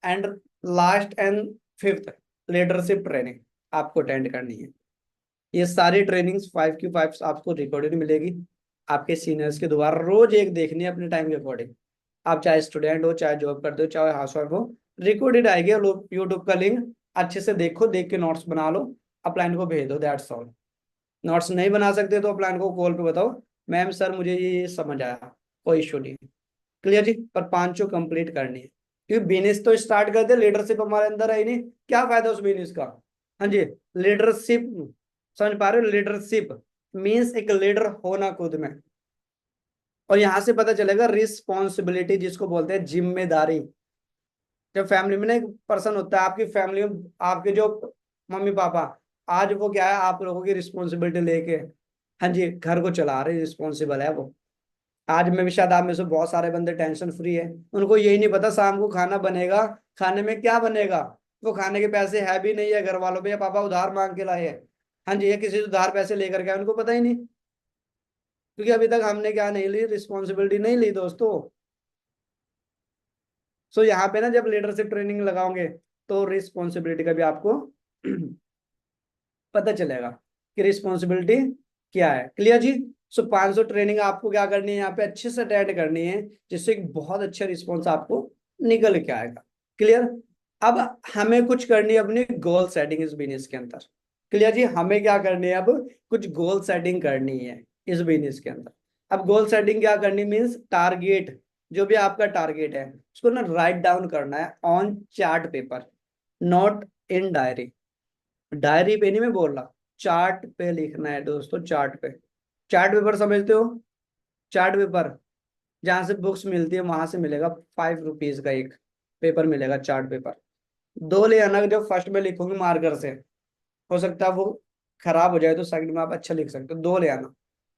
And last and fifth, leadership training आपको अटेंड करनी है। ये सारी ट्रेनिंग्स 5 की 5 आपको रिकॉर्डेड मिलेगी आपके सीनियर्स के द्वारा। रोज एक देखनी है अपने टाइम के अकॉर्डिंग। आप चाहे स्टूडेंट हो, चाहे जॉब करते हो, चाहे हाउस वाइफ हो, रिकॉर्डेड आएगी यूट्यूब का लिंक। अच्छे से देखो, देख के नोट्स बना लो, अपलाइन को भेज दो, दैट्स ऑल। नोट्स नहीं बना सकते तो अपलाइन को कॉल पे बताओ, मैम सर मुझे ये समझ आया, कोई इशू नहीं। क्लियर जी। पर पांचों कंप्लीट करनी है, क्योंकि बिजनेस तो स्टार्ट कर दे, लीडरशिप हमारे अंदर है ही नहीं, क्या फायदा उस बिजनेस का। हाँ जी, लीडरशिप, समझ पा रहे हो। लीडरशिप मीन्स एक लीडर होना खुद में। और यहां से पता चलेगा रिस्पॉन्सिबिलिटी, जिसको बोलते हैं जिम्मेदारी। जब फैमिली में ना एक पर्सन होता है आपकी फैमिली में, आपके जो मम्मी पापा, आज वो क्या है आप लोगों की रिस्पॉन्सिबिलिटी लेके, हाँ जी, घर को चला रहे, रिस्पॉन्सिबल है वो। आज में भी शायद आप में से बहुत सारे बंदे टेंशन फ्री है, उनको यही नहीं पता शाम को खाना बनेगा, खाने में क्या बनेगा। वो खाने के पैसे है भी नहीं है घर वालों पे, या पापा उधार मांग के लाए हैं, हाँ जी, ये किसी से उधार पैसे लेकर के आए, उनको पता ही नहीं। क्योंकि अभी तक हमने क्या नहीं ली, रिस्पॉन्सिबिलिटी नहीं ली दोस्तों। सो यहाँ पे ना जब लीडरशिप ट्रेनिंग लगाओगे तो रिस्पॉन्सिबिलिटी का भी आपको पता चलेगा कि रिस्पॉन्सिबिलिटी क्या है। क्लियर जी। सो 500 ट्रेनिंग आपको क्या करनी है यहाँ पे, अच्छे से अटेंड करनी है, जिससे एक बहुत अच्छा रिस्पॉन्स आपको निकल के आएगा। क्लियर। अब हमें कुछ करनी है अपनी गोल सेटिंग इस बिजनेस के अंदर। क्लियर जी, हमें क्या करनी है अब, कुछ गोल सेटिंग करनी है इस बिजनेस के अंदर। अब गोल सेटिंग क्या करनी मीन्स टारगेट, जो भी आपका टारगेट है उसको ना राइट डाउन करना है on chart paper, not in diary. Diary पे नहीं मैं बोल रहा, चार्ट पे लिखना है दोस्तों, चार्ट पे। चार्ट पेपर समझते हो। चार्ट पेपर जहां से बुक्स मिलती है वहां से मिलेगा, 5 रुपीज का एक पेपर मिलेगा चार्ट पेपर। दो ले आना, जब फर्स्ट में लिखोगे मार्कर से, हो सकता है वो खराब हो जाए तो सेकंड में आप अच्छा लिख सकते हो, दो ले आना।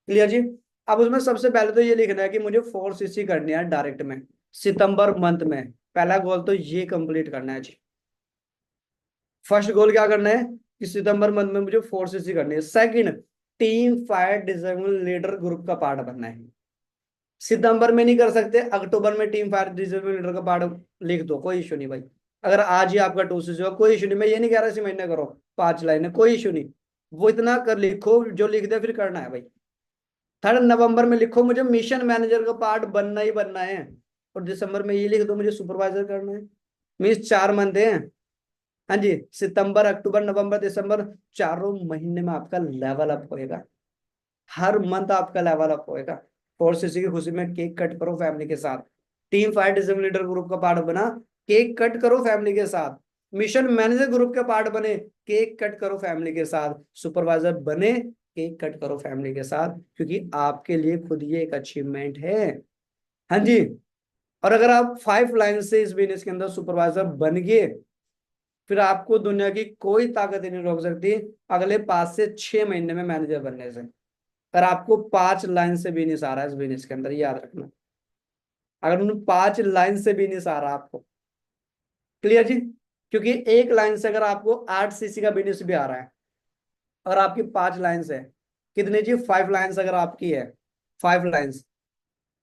क्लियर जी। अब उसमें सबसे पहले तो ये लिखना है कि मुझे 4 सीसी करनी है डायरेक्ट में, सितंबर मंथ में। पहला गोल तो ये कंप्लीट करना है जी। फर्स्ट गोल क्या करना है कि सितंबर मंथ में मुझे 4 सीसी करनी है। Second, team fire deserving leader group का पार्ट बनना है। सितंबर में नहीं कर सकते, अक्टूबर में टीम फायर डिजर्विंग लीडर का पार्ट लिख दो, कोई इशू नहीं भाई। अगर आज ही आपका 2 सीसी हो कोई इशू नहीं, मैं ये नहीं कह रहा इसी महीने करो 5 लाइनें, कोई इशू नहीं। वो इतना कर लिखो, जो लिख दे फिर करना है भाई। थर्ड, नवंबर में लिखो मुझे मिशन मैनेजर का पार्ट बनना ही बनना है। और दिसंबर में ये लिख दो मुझे सुपरवाइजर करना है। मीन्स 4 मंथ है। हाँ जी, सितंबर अक्टूबर नवंबर दिसंबर, चारों महीने में आपका लेवल अप होएगा। हर मंथ आपका लेवल अप होएगा। 4 सीसी की खुशी में केक कट करो फैमिली के साथ। टीम फाइट डिजम लीडर ग्रुप का पार्ट बना, केक कट करो फैमिली के साथ। मिशन मैनेजर ग्रुप का पार्ट बने, केक कट करो फैमिली के साथ। सुपरवाइजर बने, केक कट करो फैमिली के साथ, क्योंकि आपके लिए खुद ये एक अचीवमेंट है। हाँ जी। और अगर आप 5 लाइन से इस बिजनेस के अंदर सुपरवाइजर बन गए, फिर आपको दुनिया की कोई ताकत ही नहीं रोक सकती अगले 5 से 6 महीने में मैनेजर बनने से। पर आपको 5 लाइन से बिजनेस आ रहा है इस बिजनेस के अंदर, याद रखना। अगर उन 5 लाइन से बिजनेस आ रहा है आपको, क्लियर जी। क्योंकि एक लाइन से अगर आपको 8 सीसी का बिजनेस भी आ रहा है, और आपकी 5 लाइन से, कितनी जी 5 लाइन्स अगर आपकी है, 5 लाइन्स,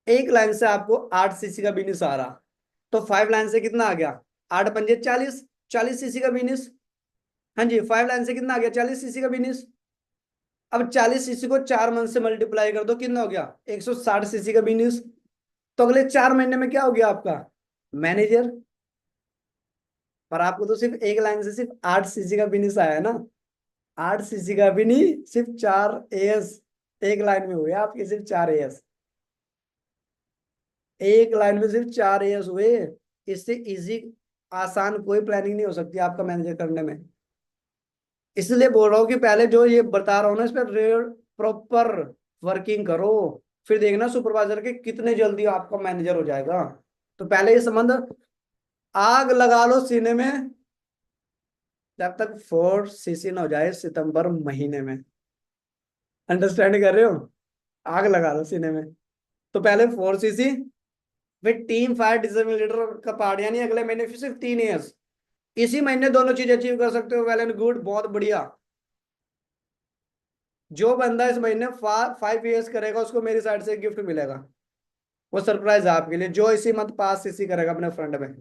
एक लाइन से आपको 8 सीसी का बिजनेस आ रहा, तो 5 लाइन से कितना आ गया, 8 पंजे 40, 40 सीसी का बिजनेस। हाँ जी, 5 लाइन से कितना आ गया, 40 सीसी का बिजनेस। अब 40 सीसी को 4 मंथ से मल्टीप्लाई कर दो, कितना हो गया, 160 सीसी का बिजनेस। तो अगले 4 महीने में क्या हो गया आपका, मैनेजर। पर आपको तो सिर्फ एक लाइन से सिर्फ 8 सीसी का बिजनेस आया है ना, 8 सीसी का भी नहीं, सिर्फ 4 एएस एक लाइन में हुए आपके, सिर्फ 4 एएस एक लाइन में, सिर्फ 4 एएस हुए। इससे इजी, आसान कोई प्लानिंग नहीं हो सकती आपका मैनेजर करने में। इसलिए बोल रहा हूँ कि पहले जो ये बता रहा हूँ ना, इस पर रेल प्रॉपर वर्किंग करो, फिर देखना सुपरवाइजर के कितने जल्दी आपका मैनेजर हो जाएगा। तो पहले ये संबंध, आग लगा लो सीने में, जब तक 4 सीसी ना हो जाए सितंबर महीने में। अंडरस्टैंड कर रहे हो, आग लगा लो सीने में। तो पहले 4 सीसी, फिर टीम फायर डिसीजन लीडर का पार्ट, यानी अगले महीने फिर सिर्फ 3 ईयर्स। इसी महीने दोनों चीज अचीव कर सकते हो, वेल एंड गुड, बहुत बढ़िया। जो बंदा इस महीने 5 ईयर्स करेगा उसको मेरी साइड से गिफ्ट मिलेगा। वो सरप्राइज है आपके लिए, जो इसी मंथ 5 सीसी करेगा अपने फ्रंट में,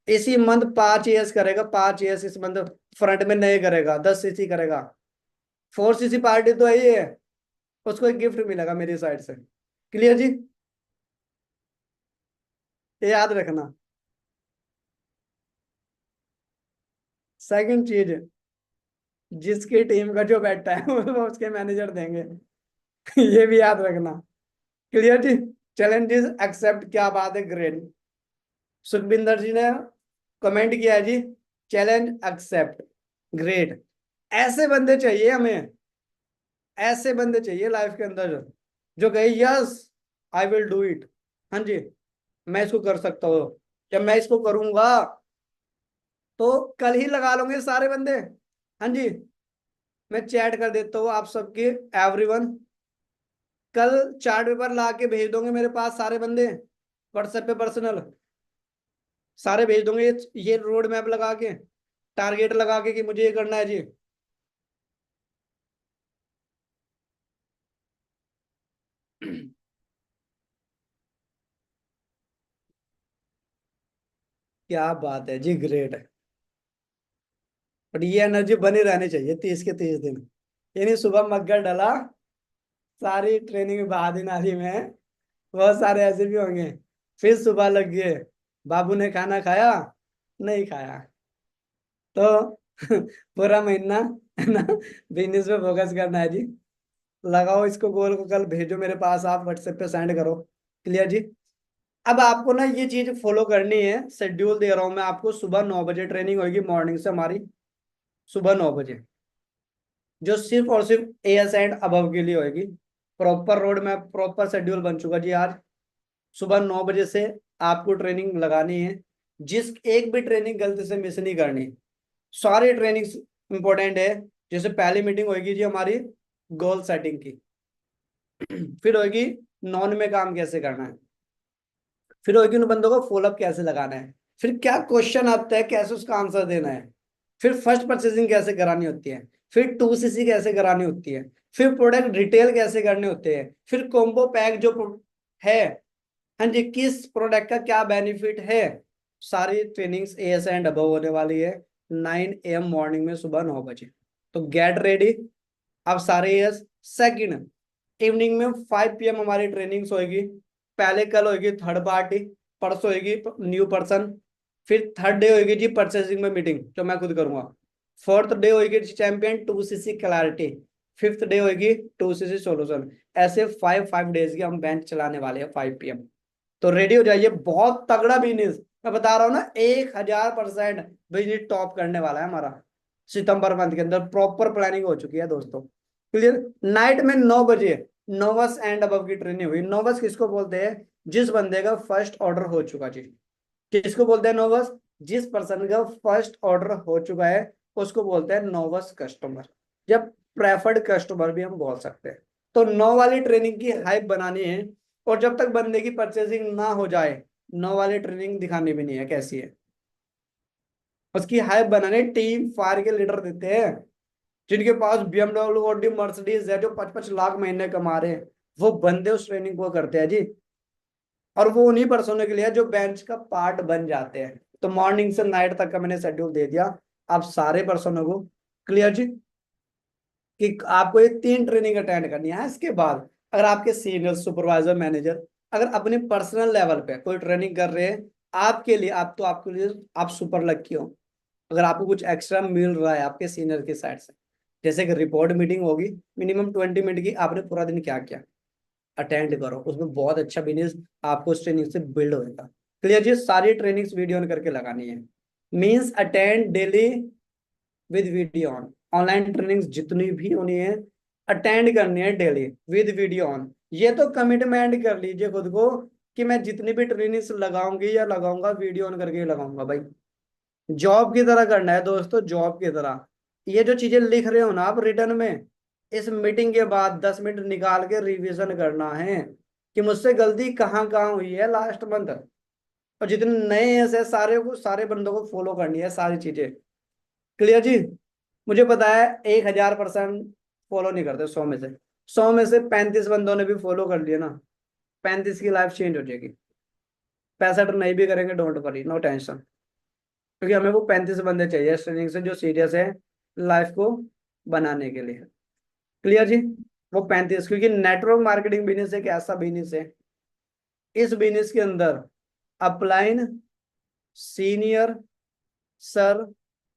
इसी मंथ 5 ईयर्स करेगा, 5 ईयर्स इस मंथ फ्रंट में नहीं करेगा, 10 सीसी करेगा, 4 सीसी पार्टी तो यही है, उसको एक गिफ्ट मिलेगा मेरी साइड से। क्लियर जी, ये याद रखना। सेकंड चीज, जिसकी टीम का जो बैठा है वो उसके मैनेजर देंगे। ये भी याद रखना। क्लियर जी। चैलेंजेस एक्सेप्ट, क्या बात है, ग्रेट। सुखबिंदर जी ने कमेंट किया है जी, चैलेंज एक्सेप्ट, ग्रेट। ऐसे बंदे चाहिए हमें, ऐसे बंदे चाहिए लाइफ के अंदर, जो कहे yes I will do it. हाँ जी, मैं इसको कर सकता हूँ, जब मैं इसको करूंगा तो कल ही लगा लोगे सारे बंदे। हाँ जी, मैं चैट कर देता हूँ आप सबके, एवरीवन, कल चार्ट पेपर ला के भेज दोगे मेरे पास सारे बंदे, व्हाट्सएप पे पर्सनल सारे भेज दोगे, ये रोड मैप लगा के, टारगेट लगा के कि मुझे ये करना है जी। क्या बात है जी, ग्रेट है। बट ये एनर्जी बनी रहनी चाहिए 30 के 30 दिन। ये नहीं सुबह मग्गर डला, सारी ट्रेनिंग बहा दी नाली में। बहुत सारे ऐसे भी होंगे, फिर सुबह लग गए, बाबू ने खाना खाया, नहीं खाया, तो पूरा महीना है ना, बिजनेस पे फोकस करना है जी। लगाओ इसको गोल को, कल भेजो मेरे पास, आप व्हाट्सएप पे सेंड करो। क्लियर जी। अब आपको ना ये चीज फॉलो करनी है, शेड्यूल दे रहा हूं मैं आपको, सुबह 9 बजे ट्रेनिंग होगी मॉर्निंग से हमारी, सुबह 9 बजे, जो सिर्फ और सिर्फ एएस एंड अबव के लिए होगी। Proper road map, proper schedule बन चुका जी आज। सुबह 9 बजे से आपको ट्रेनिंग लगानी है, जिस एक भी ट्रेनिंग गलती से मिस नहीं करनी, सारी ट्रेनिंग इंपॉर्टेंट है। जैसे पहली मीटिंग होगी जी हमारी गोल सेटिंग की, फिर होगी नॉन में काम कैसे करना है, फिर होगी उन बंदों को फॉलोअप कैसे लगाना है, फिर क्या क्वेश्चन आता है कैसे उसका आंसर देना है, फिर फर्स्ट परचेसिंग कैसे करानी होती है, फिर 2 सीसी कैसे करानी होती है, फिर प्रोडक्ट रिटेल कैसे करने होते हैं, फिर कॉम्बो पैक जो है, हाँ जी, किस प्रोडक्ट का क्या बेनिफिट है। सारी ट्रेनिंग्स एएस एंड अबव होने वाली है 9 AM मॉर्निंग में, सुबह 9 बजे। तो गेट रेडी। अब सारे एएस, सेकंड, इवनिंग में 5 PM हमारी ट्रेनिंग्स होगी। पहले कल होगी थर्ड पार्टी, परसों होगी न्यू पर्सन, फिर थर्ड डे होगी जी परचेसिंग में मीटिंग जो मैं खुद करूंगा, फोर्थ डे होगी champion 2 CC clarity, fifth day होगी 2 सीसी सॉल्यूशन। ऐसे 5 5 डेज की हम बेंच चलाने वाले हैं 5 PM। तो रेडी हो जाइए, बहुत तगड़ा बिजनेस, मैं बता रहा हूँ ना, 1000% बिजनेस टॉप करने वाला है हमारा। सितंबर मंथ के अंदर प्रॉपर प्लानिंग हो चुकी है दोस्तों। क्लियर। नाइट में 9 बजे नोवस एंड अबव की ट्रेनिंग हुई। नोवस किसको बोलते हैं, जिस बंदे का फर्स्ट ऑर्डर हो चुका जी, किसको बोलते हैं नोवस, जिस पर्सन का फर्स्ट ऑर्डर हो चुका है उसको बोलते हैं नोवस कस्टमर, जब प्रेफर्ड कस्टमर भी हम बोल सकते हैं। तो 9 वाली ट्रेनिंग की हाइप बनानी है, और जब तक बंदे की परचेसिंग ना हो जाए 9 वाली ट्रेनिंग दिखानी भी नहीं है कैसी है। उसकी हाइप बनाने टीम फायर के लीडर देते हैं, जिनके पास BMW ऑडी मर्सिडीज है, जो 5-5 लाख महीने कमा रहे हैं, वो बंदे उस ट्रेनिंग को करते हैं जी। और वो उन्हीं पर्सनों के लिए है जो बेंच का पार्ट बन जाते हैं। तो मॉर्निंग से नाइट तक का मैंने शेड्यूल दे दिया आप सारे पर्सनों को। क्लियर जी, कि आपको ये 3 ट्रेनिंग अटेंड करनी है। इसके बाद अगर आपके सीनियर सुपरवाइजर मैनेजर अगर अपने पर्सनल लेवल पे कोई ट्रेनिंग कर रहे हैं आपके लिए, आप तो आपके लिए आप सुपर लकी हो अगर आपको कुछ एक्स्ट्रा मिल रहा है आपके सीनियर की साइड से। जैसे कि रिपोर्ट मीटिंग होगी मिनिमम 20 मिनट की, आपने पूरा दिन क्या किया अटेंड करो, उसमें बहुत अच्छा बिजनेस आपको उस ट्रेनिंग से बिल्ड होगा। क्लियर जी, सारी ट्रेनिंग्स वीडियो ऑन करके लगानी है। Means attend daily with video on. Online trainings जितनी भी होनी है अटेंड करनी है डेली विद वीडियो ऑन। ये तो कमिटमेंट कर लीजिए खुद को कि मैं जितनी भी ट्रेनिंग्स लगाऊंगी या लगाऊंगा वीडियो ऑन करके ही लगाऊंगा भाई। जॉब की तरह करना है दोस्तों, जॉब की तरह। ये जो चीजें लिख रहे हो ना आप रिटर्न में, इस मीटिंग के बाद 10 मिनट निकाल के रिवीजन करना है कि मुझसे गलती कहाँ कहाँ हुई है लास्ट मंथ। और जितने नए हैं से सारे को सारे बंदों को फॉलो करनी है सारी चीजें। क्लियर जी, मुझे पता है 1000% फॉलो नहीं करते 100 में से 35 बंदों ने भी फॉलो कर लिया ना, 35 की लाइफ चेंज हो जाएगी। 65 नहीं भी करेंगे डोंट वरी, नो टेंशन, क्योंकि हमें वो 35 बंदे चाहिए इस ट्रेनिंग से जो सीरियस है लाइफ को बनाने के लिए। क्लियर जी, वो 35, क्योंकि नेटवर्क मार्केटिंग बिजनेस एक ऐसा बिजनेस है, इस बिजनेस के अंदर upline, senior, sir,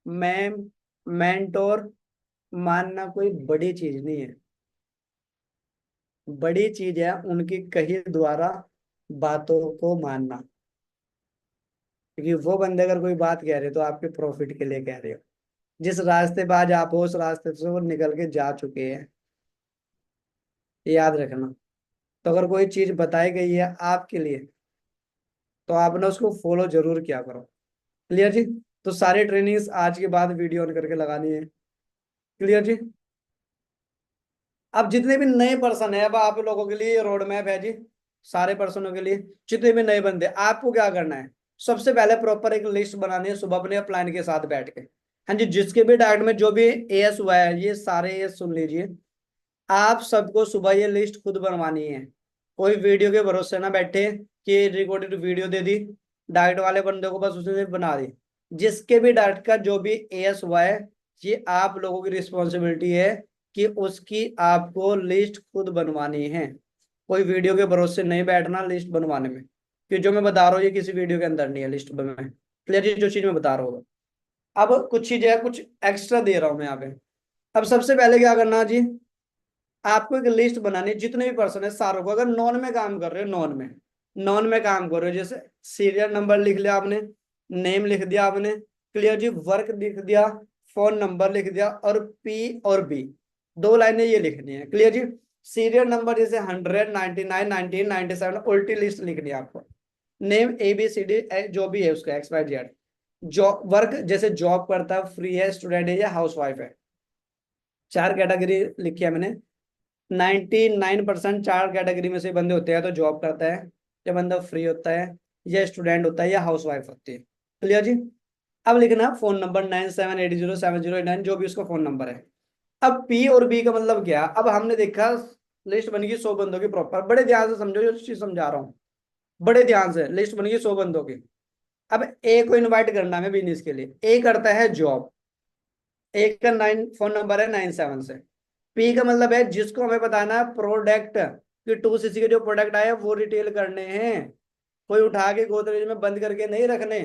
ma'am, mentor मानना कोई बड़ी चीज नहीं है। बड़ी चीज है उनकी कही द्वारा बातों को मानना, क्योंकि वो बंदे अगर कोई बात कह रहे हो तो आपके प्रॉफिट के लिए कह रहे हो। जिस रास्ते पे आज आप हो उस रास्ते से वो निकल के जा चुके हैं, ये याद रखना। तो अगर कोई चीज बताई गई है आपके लिए तो आपने उसको फॉलो जरूर किया करो। क्लियर जी, तो सारी ट्रेनिंग्स आज के बाद वीडियो ऑन करके लगानी है। क्लियर जी, अब जितने भी नए पर्सन है, अब आप लोगों के लिए रोड मैप है जी, सारे पर्सनों के लिए जितने भी नए बंदे, आपको क्या करना है सबसे पहले प्रॉपर एक लिस्ट बनानी है सुबह अपने प्लान के साथ बैठ के। हाँ जी, जिसके भी डायरेक्ट में जो भी एएस हुआ है ये सारे एएस सुन लीजिए। आप सबको सुबह ये लिस्ट खुद बनवानी है। कोई वीडियो के भरोसे ना बैठे कि रिकॉर्डेड वीडियो दे दी डाइट वाले बंदे को, बस उसने बना दी। जिसके भी डाइट का जो भी एएस हुआ है ये आप लोगों की रिस्पॉन्सिबिलिटी है कि उसकी आपको लिस्ट खुद बनवानी है। कोई वीडियो के भरोसे नहीं बैठना लिस्ट बनवाने में, कि जो मैं बता रहा हूँ ये किसी वीडियो के अंदर नहीं है लिस्ट में। क्लियर, जो चीज मैं बता रहा हूँ अब कुछ चीजें है कुछ एक्स्ट्रा दे रहा हूँ मैं यहाँ पे। अब सबसे पहले क्या करना है जी, आपको एक लिस्ट बनानी है जितने भी पर्सन है सारों को। अगर नॉन में काम कर रहे हो, नॉन में काम कर रहे हो, जैसे सीरियल नंबर लिख लिया आपने, नेम लिख दिया आपने, क्लियर जी, वर्क लिख दिया, फोन नंबर लिख दिया, और पी और बी 2 लाइनें ये लिखनी है। क्लियर जी, सीरियल नंबर जैसे 100, 99, 19, 97 उल्टी लिस्ट लिखनी है आपको। नेम ABCD जो भी है उसका XYZ। जॉब वर्क जैसे जॉब करता है, फ्री है, स्टूडेंट है या हाउस वाइफ है, 4 कैटेगरी लिखी है मैंने। 99% 4 कैटेगरी में से बंदे होते हैं, तो जॉब करता है या बंदा फ्री होता है या स्टूडेंट होता है या हाउस वाइफ होती है। क्लियर जी, अब लिखना फोन नंबर 97807089 जो भी उसका फोन नंबर है। अब पी और बी का मतलब क्या, अब हमने देखा लिस्ट बन गई 100 बंदों की प्रॉपर, बड़े ध्यान से समझो जो चीज समझा रहा हूँ, बड़े ध्यान से। लिस्ट बन गई 100 बंदों की। अब ए को इनवाइट करना है बिजनेस के लिए, ए करता है जॉब, एक का 9 फोन नंबर है 97 से। पी का मतलब है जिसको हमें बताना है प्रोडक्ट, कि 2cc के जो प्रोडक्ट आए वो रिटेल करने हैं, कोई उठा के गोदरेज में बंद करके नहीं रखने।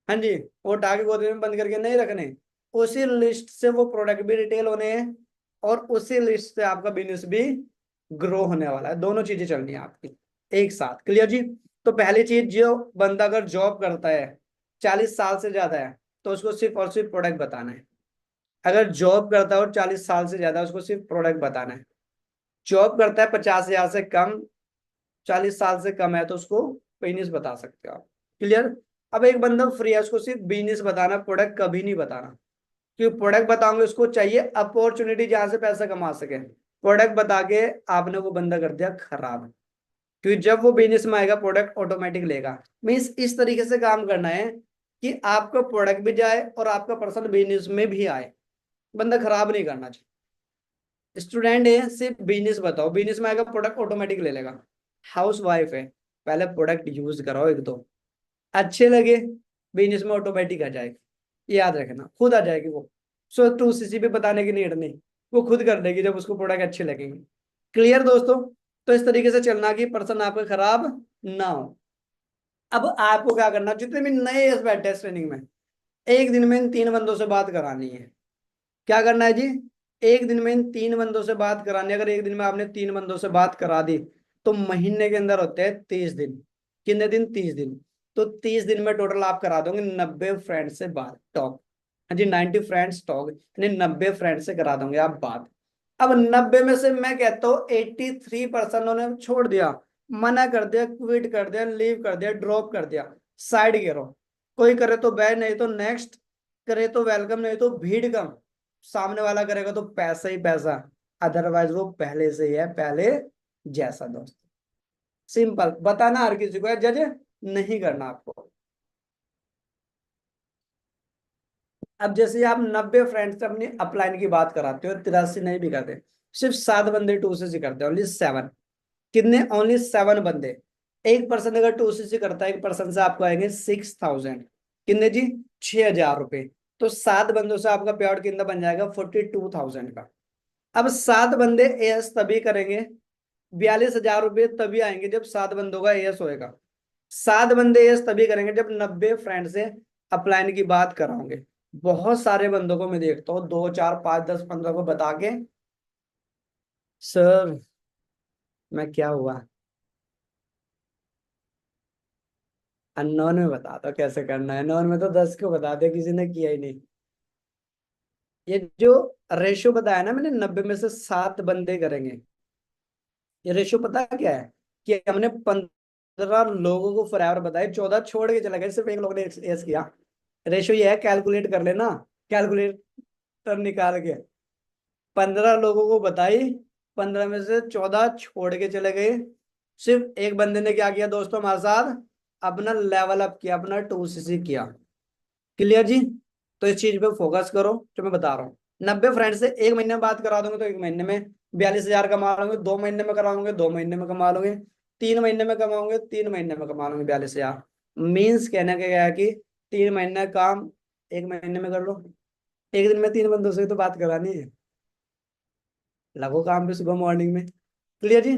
हाँ जी, वो उठा के गोदरेज में बंद करके नहीं रखने, उसी लिस्ट से वो प्रोडक्ट भी रिटेल होने हैं और उसी लिस्ट से आपका बिजनेस भी ग्रो होने वाला है। दोनों चीजें चलनी है आपकी एक साथ। क्लियर जी, तो पहली चीज, जो बंदा अगर जॉब करता है 40 साल से ज्यादा है तो उसको सिर्फ और सिर्फ प्रोडक्ट बताना है। अगर जॉब करता है और 40 साल से ज्यादा उसको सिर्फ प्रोडक्ट बताना है। जॉब करता है 50 हजार से कम, 40 साल से कम है तो उसको बिजनेस बता सकते हो आप। क्लियर, अब एक बंदा फ्री है उसको सिर्फ बिजनेस बताना, प्रोडक्ट कभी नहीं बताना, क्योंकि प्रोडक्ट बताओगे उसको चाहिए अपॉर्चुनिटी जहां से पैसा कमा सके। प्रोडक्ट बता के आपने वो बंदा कर दिया खराब। क्योंकि जब वो बिजनेस में आएगा प्रोडक्ट ऑटोमेटिक लेगा। मीन्स इस तरीके से काम करना है कि आपका प्रोडक्ट भी जाए और आपका पर्सन बिजनेस में भी आए, बंदा खराब नहीं करना चाहिए। स्टूडेंट है सिर्फ बिजनेस बताओ, बिजनेस में आएगा प्रोडक्ट ऑटोमेटिक ले लेगा। हाउस वाइफ है, पहले प्रोडक्ट यूज कराओ एक दो, अच्छे लगे बिजनेस में ऑटोमेटिक आ जाएगी, याद रखना खुद आ जाएगी वो। सो टू सीसी भी बताने की नीड नहीं, वो खुद कर देगी जब उसको प्रोडक्ट अच्छे लगेंगे। क्लियर दोस्तों? तो इस तरीके से चलना कि पर्सन आपका खराब ना हो। अब आपको क्या करना, जितने भी नए बैठे हैं ट्रेनिंग में, एक दिन में इन 3 बंदों से बात करानी है। क्या करना है जी? एक दिन में इन 3 बंदों से बात करानी है। अगर एक दिन में आपने 3 बंदों से बात करा दी तो महीने के अंदर होते हैं 30 दिन। कितने दिन? 30 दिन। तो 30 दिन में टोटल आप करा दोगे 90 फ्रेंड से बात टॉक। हाँ जी, 90 फ्रेंड्स टॉक, यानी 90 फ्रेंड से करा दोगे आप बात। अब 90 में से मैं कहता हूँ 83% ने छोड़ दिया, मना कर दिया, क्विट कर दिया, लीव कर दिया, ड्रॉप कर दिया, साइड करो। कोई करे तो बैन, नहीं तो नेक्स्ट, करे तो वेलकम, नहीं तो भीड़ कम। सामने वाला करेगा तो पैसा ही पैसा, अदरवाइज वो पहले से ही है पहले जैसा दोस्त। सिंपल बताना हर किसी को है, जज नहीं करना आपको। अब जैसे आप 90 फ्रेंड से अपनी अपलाइन की बात कराते हो, 83 नहीं भी करते, सिर्फ 7 बंदे टू से करते हैं, ओनली 7। कितने? ओनली 7 बंदे। एक पर्सन अगर टू सी करता है, एक पर्सन से आपको आएंगे 6000। कितने जी? 6000 रुपए। तो 7 बंदों से आपका पे आउट कितना बन जाएगा? 42,000 का। अब 7 बंदे एएस तभी करेंगे, 42,000 रुपये तभी आएंगे जब 7 बंदों का एएस होएगा। 7 बंदे एएस तभी करेंगे जब 90 फ्रेंड से अपलाइन की बात कराओगे। बहुत सारे बंदों को मैं देखता हूँ 2 4 5 10 15 को बता के, सर मैं क्या हुआ, अननोन में बता दो कैसे करना है, नॉन में तो 10 को बता दे, किसी ने किया ही नहीं। ये जो रेशियो बताया ना मैंने, 90 में से 7 बंदे करेंगे, ये रेशियो पता है क्या है? कि हमने 15 लोगों को फॉरएवर बताए, 14 छोड़ के चले गए, सिर्फ एक लोग ने यस किया। रेशियो ये है, कैलकुलेट कर लेना, कैलकुलेटर निकाल के। 15 लोगों को बताई, 15 में से 14 छोड़ के चले गए। सिर्फ एक बंदे ने क्या किया दोस्तों हमारे साथ? अपना लेवल अप किया, अपना टू सीसी किया। क्लियर जी? तो इस चीज पे फोकस करो जो मैं बता रहा हूँ। 90 फ्रेंड से एक महीने में बात करा दूंगे तो एक महीने में 42,000 कमा लोगे, 2 महीने में कराओगे 2 महीने में कमा लोगे, 3 महीने में कमाओगे 3 महीने में कमा लोगे 42,000। मीन्स कहने का क्या है कि 3 महीने का काम 1 महीने में कर लो। एक दिन में 3 बंदों से तो बात करानी है, लगो काम पे सुबह मॉर्निंग में। क्लियर जी?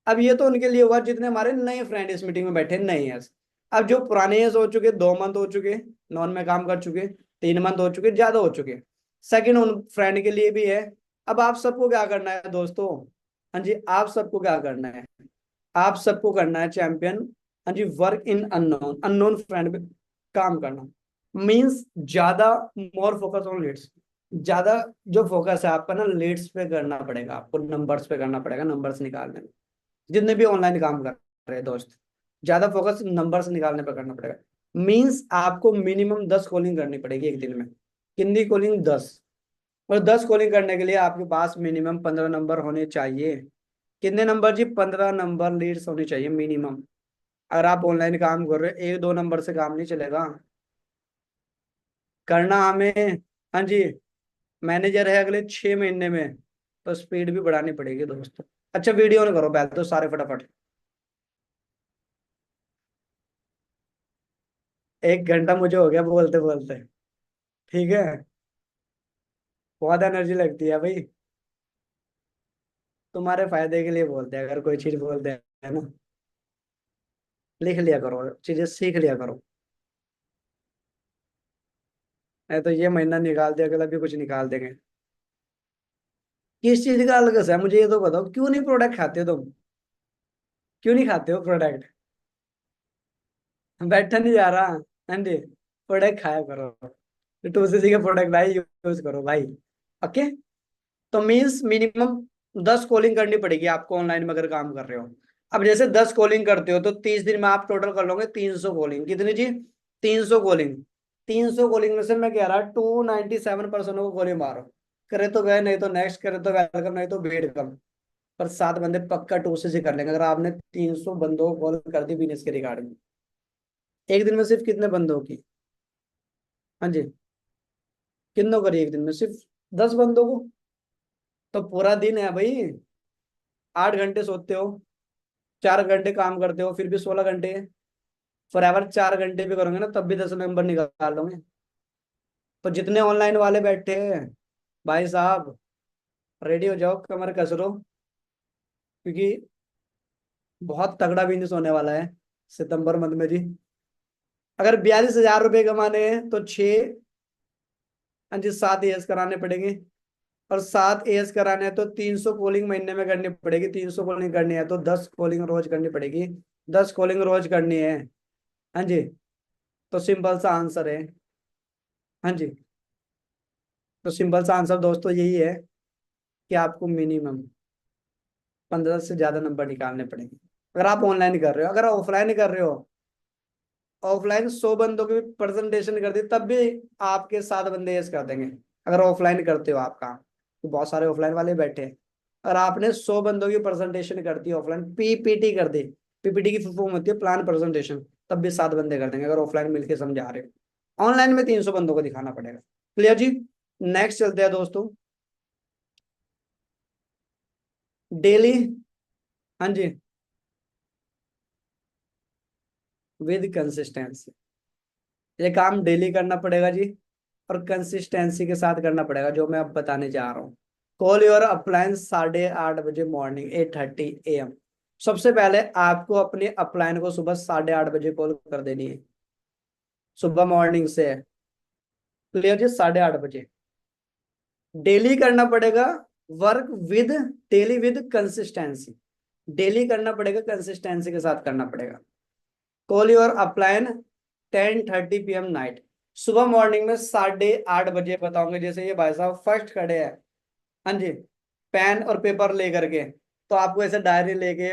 अब ये तो उनके लिए हुआ जितने हमारे नए फ्रेंड इस मीटिंग में बैठे, नए हैं। अब जो पुराने एज हो चुके, 2 मंथ हो चुके नॉन में काम कर चुके, 3 मंथ हो चुके, ज्यादा हो चुके, सेकंड उन फ्रेंड के लिए भी है। अब आप सबको क्या करना है दोस्तों? हाँ जी, आप सबको क्या करना है? आप सबको करना है चैंपियन, हाँ जी, work in unknown, unknown friend पे काम करना। मींस ज्यादा, मोर फोकस ऑन लीड्स। ज्यादा जो फोकस है आपका ना लीड्स पे करना पड़ेगा, आपको नंबर्स पे करना पड़ेगा, नंबर्स निकालने में। जितने भी ऑनलाइन काम कर रहे हैं दोस्त, ज्यादा फोकस नंबर्स निकालने पर करना पड़ेगा। मींस आपको मिनिमम 10 कॉलिंग करनी पड़ेगी एक दिन में। कितनी कॉलिंग? 10। और 10 कॉलिंग करने के लिए आपके पास मिनिमम 15 नंबर होने चाहिए। कितने नंबर जी? 15 नंबर लीड्स होनी चाहिए मिनिमम। अगर आप ऑनलाइन काम कर रहे हो, 1 2 नंबर से काम नहीं चलेगा। करना हमें, हाँ जी, मैनेजर है अगले 6 महीने में, तो स्पीड भी बढ़ानी पड़ेगी दोस्तों। अच्छा वीडियो ऑन करो पहले तो सारे फटाफट। 1 घंटा मुझे हो गया बोलते बोलते। ठीक है, बहुत एनर्जी लगती है भाई, तुम्हारे फायदे के लिए बोलते हैं। अगर कोई चीज बोलते हैं ना, लिख लिया करो, चीजें सीख लिया करो। नहीं तो ये महीना निकाल दिया, अगला भी कुछ निकाल देंगे। किस चीज का अलग है मुझे ये तो बताओ, क्यों नहीं प्रोडक्ट खाते हो तुम? क्यों नहीं खाते हो प्रोडक्ट? बैठा नहीं जा रहा, हाँ जी, प्रोडक्ट खाया करो। टू सी के प्रोडक्ट भाई यूज करो भाई। ओके। तो मीन्स मिनिमम 10 कॉलिंग करनी पड़ेगी आपको ऑनलाइन में अगर काम कर रहे हो। अब जैसे 10 कॉलिंग करते हो तो 30 दिन में आप टोटल कर लोगे 300 कॉलिंग। कितनी जी? 300 कॉलिंग। 300 कॉलिंग में से मैं कह रहा 297 पर्सनों को कॉलिंग मारो। करे तो गए, नहीं तो नेक्स्ट, करे तो वेलकम, नहीं तो वेलकम। पर 7 बंदे पक्का टूसे से कर लेंगे। अगर आपने 300 बंदों को कॉल कर दी बिजनेस के रिगार्डिंग, एक दिन में सिर्फ कितने बंदों की? हाँ जी, कितनों करी एक दिन में? सिर्फ 10 बंदों को। तो पूरा दिन है भाई, 8 घंटे सोते हो, 4 घंटे काम करते हो, फिर भी 16 घंटे। फॉर एवर 4 घंटे भी करोगे ना तब भी 10 नंबर निकाल लोगे। तो जितने ऑनलाइन वाले बैठे हैं भाई साहब, रेडी हो जाओ, कमर कस लो, क्योंकि बहुत तगड़ा बिजनेस होने वाला है सितंबर मंथ में जी। अगर 42,000 रुपये कमाने हैं तो 6, हाँ जी, 7 एएस कराने पड़ेंगे। और 7 एएस कराने हैं तो 300 कॉलिंग महीने में करनी पड़ेगी। 300 कॉलिंग करनी है तो 10 कॉलिंग रोज करनी पड़ेगी। 10 कॉलिंग रोज करनी है। हाँ जी। तो सिंपल सा आंसर है। हाँ जी। तो सिंपल सा आंसर दोस्तों यही है कि आपको मिनिमम 15 से ज्यादा नंबर निकालने पड़ेंगे अगर आप ऑनलाइन कर रहे हो। अगर ऑफलाइन कर रहे हो, ऑफलाइन 100 बंदों की प्रेजेंटेशन कर दी तब भी आपके 7 बंदे यस कर देंगे। अगर ऑफलाइन करते हो आप काम, तो बहुत सारे ऑफलाइन वाले बैठे हैं। अगर आपने 100 बंदों की प्रेजेंटेशन कर दी ऑफलाइन, पीपीटी कर दी, पीपीटी की फुल फॉर्म होती है प्लान प्रेजेंटेशन, तब भी 7 बंदे कर देंगे अगर ऑफलाइन मिलकर समझा रहे हो। ऑनलाइन में 300 बंदों को दिखाना पड़ेगा। क्लियर जी? नेक्स्ट चलते हैं दोस्तों। डेली। हाँ जी। With consistency. ये काम डेली करना पड़ेगा जी, और कंसिस्टेंसी के साथ करना पड़ेगा, जो मैं अब बताने जा रहा हूँ। कॉल योर अप्लायंस 8:30 बजे मॉर्निंग, 8:30 AM। सबसे पहले आपको अपने अपलायन को सुबह 8:30 बजे कॉल कर देनी है, सुबह मॉर्निंग से। क्लियर जी? 8:30 बजे डेली करना पड़ेगा। Work with, daily with consistency. Daily करना पड़ेगा, कंसिस्टेंसी के साथ करना पड़ेगा। Call your upline 10:30 PM night. सुबह मॉर्निंग में 8:30 बजे बताओगे। जैसे ये भाई साहब फर्स्ट खड़े हैं, हाँ जी, पेन और पेपर लेकर के, तो आपको ऐसे डायरी लेके,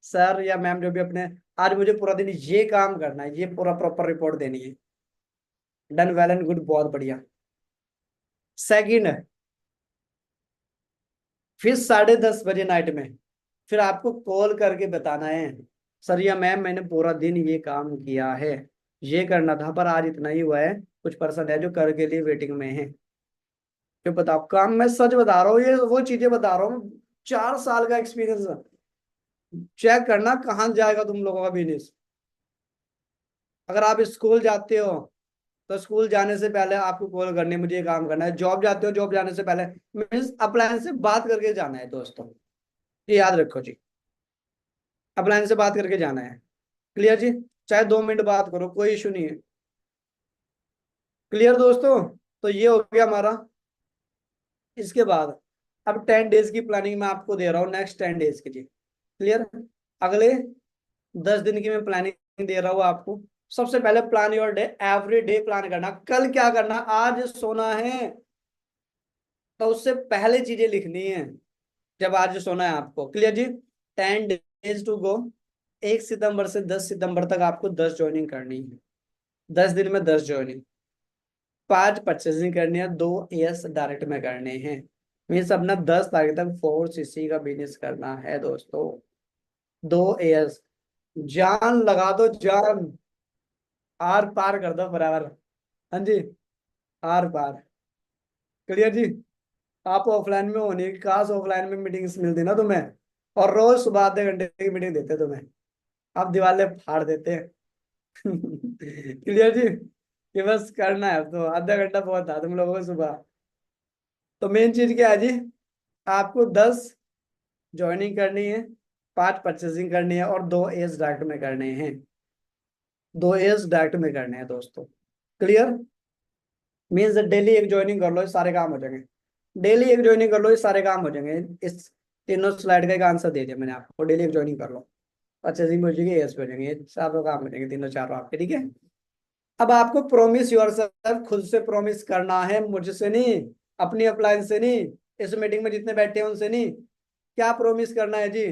सर या मैम जो भी अपने, आज मुझे पूरा दिन ये काम करना है, ये पूरा प्रॉपर रिपोर्ट देनी है। डन, वेल एंड गुड, बहुत बढ़िया। सेकंड, फिर 10:30 बजे नाइट में फिर आपको कॉल करके बताना है, सर या मैम मैंने पूरा दिन ये काम किया है, ये करना था पर आज इतना ही हुआ है, कुछ पर्सन है जो कर के लिए वेटिंग में है। जो बताओ काम, मैं सच बता रहा हूँ, ये वो चीजें बता रहा हूँ, 4 साल का एक्सपीरियंस। चेक करना कहाँ जाएगा तुम लोगों का बिजनेस। अगर आप स्कूल जाते हो तो स्कूल जाने से पहले आपको कॉल करनी है, मुझे ये काम करना है। जॉब जाते हो, जॉब जाने से पहले मीन्स अप्लायंस से बात करके जाना है दोस्तों। ये याद रखो जी, अप्लायंस से बात करके जाना है। क्लियर जी? चाहे 2 मिनट बात करो, कोई इशू नहीं है। क्लियर दोस्तों? तो ये हो गया हमारा। इसके बाद अब 10 डेज की प्लानिंग मैं आपको दे रहा हूँ, नेक्स्ट 10 डेज की जी। क्लियर? अगले 10 दिन की मैं प्लानिंग दे रहा हूँ आपको। सबसे पहले plan your day, every day plan करना, कल क्या करना, आज सोना है तो उससे पहले चीजें लिखनी है, जब आज सोना है आपको। क्लियर जी? 10 डेज टू गो। 1 सितंबर से 10 सितंबर तक आपको 10 ज्वाइनिंग करनी है। 10 दिन में 10 ज्वाइनिंग। 5 परचेसिंग करनी है, 2 एस डायरेक्ट में करने हैं। मीन्स अपना 10 तारीख तक 4 सीसी का बिजनेस करना है दोस्तों। 2 एस, जान लगा दो जान, आर पार कर दो बराबर। हाँ जी, आर पार। क्लियर जी? आप ऑफलाइन में होने की, काश ऑफलाइन में मीटिंग्स मिलती ना तुम्हें, और रोज सुबह आधे घंटे की मीटिंग देते तुम्हें, आप दीवारें फाड़ देते। क्लियर जी? कि बस करना है, तो आधा घंटा बहुत था तुम लोगों को सुबह। तो मेन चीज क्या है जी, आपको 10 ज्वाइनिंग करनी है, 5 परचेसिंग करनी है, और 2 एस डायरेक्ट में करने हैं। 2 एस डायरेक्ट में करने हैं दोस्तों। क्लियर? मीन्स डेली एक ज्वाइनिंग कर लो, ये सारे काम हो जाएंगे। डेली एक ज्वाइनिंग कर लो, ये सारे काम हो जाएंगे। इस तीनों स्लाइड का एक आंसर दे दिया मैंने आपको, डेली एक ज्वाइनिंग कर लो, परचेसिंग हो जाएगी, एस पे हो जाएंगे, ये चारों काम हो जाएंगे, तीनों चारों आपके। ठीक है? अब आपको प्रॉमिस योरसेल्फ, खुद से प्रॉमिस करना है, मुझसे नहीं, अपनी अप्लायंस से नहीं, इस मीटिंग में जितने बैठे हैं उनसे नहीं। क्या प्रॉमिस करना है जी?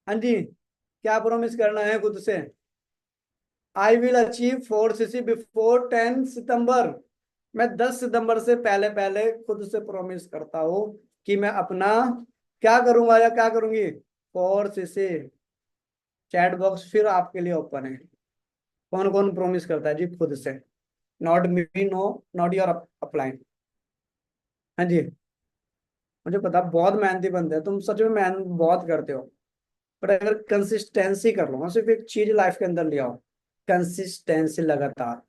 हाँ जी, क्या प्रॉमिस करना है खुद से? I will achieve 4 CC before 10 सितंबर। मैं 10 सितंबर से पहले पहले खुद से प्रॉमिस करता हूँ कि मैं अपना क्या करूंगा या क्या करूंगी, फोर्स से चैट बॉक्स फिर आपके लिए ओपन है। कौन कौन प्रॉमिस करता है जी खुद से, not me, no, not your upline. हाँ जी, मुझे पता बहुत मेहनती बनते हैं तुम, सच में मेहनत बहुत करते हो। पर अगर कंसिस्टेंसी कर लो ना, सिर्फ एक चीज लाइफ के अंदर ले आओ, कंसिस्टेंसी लगातार,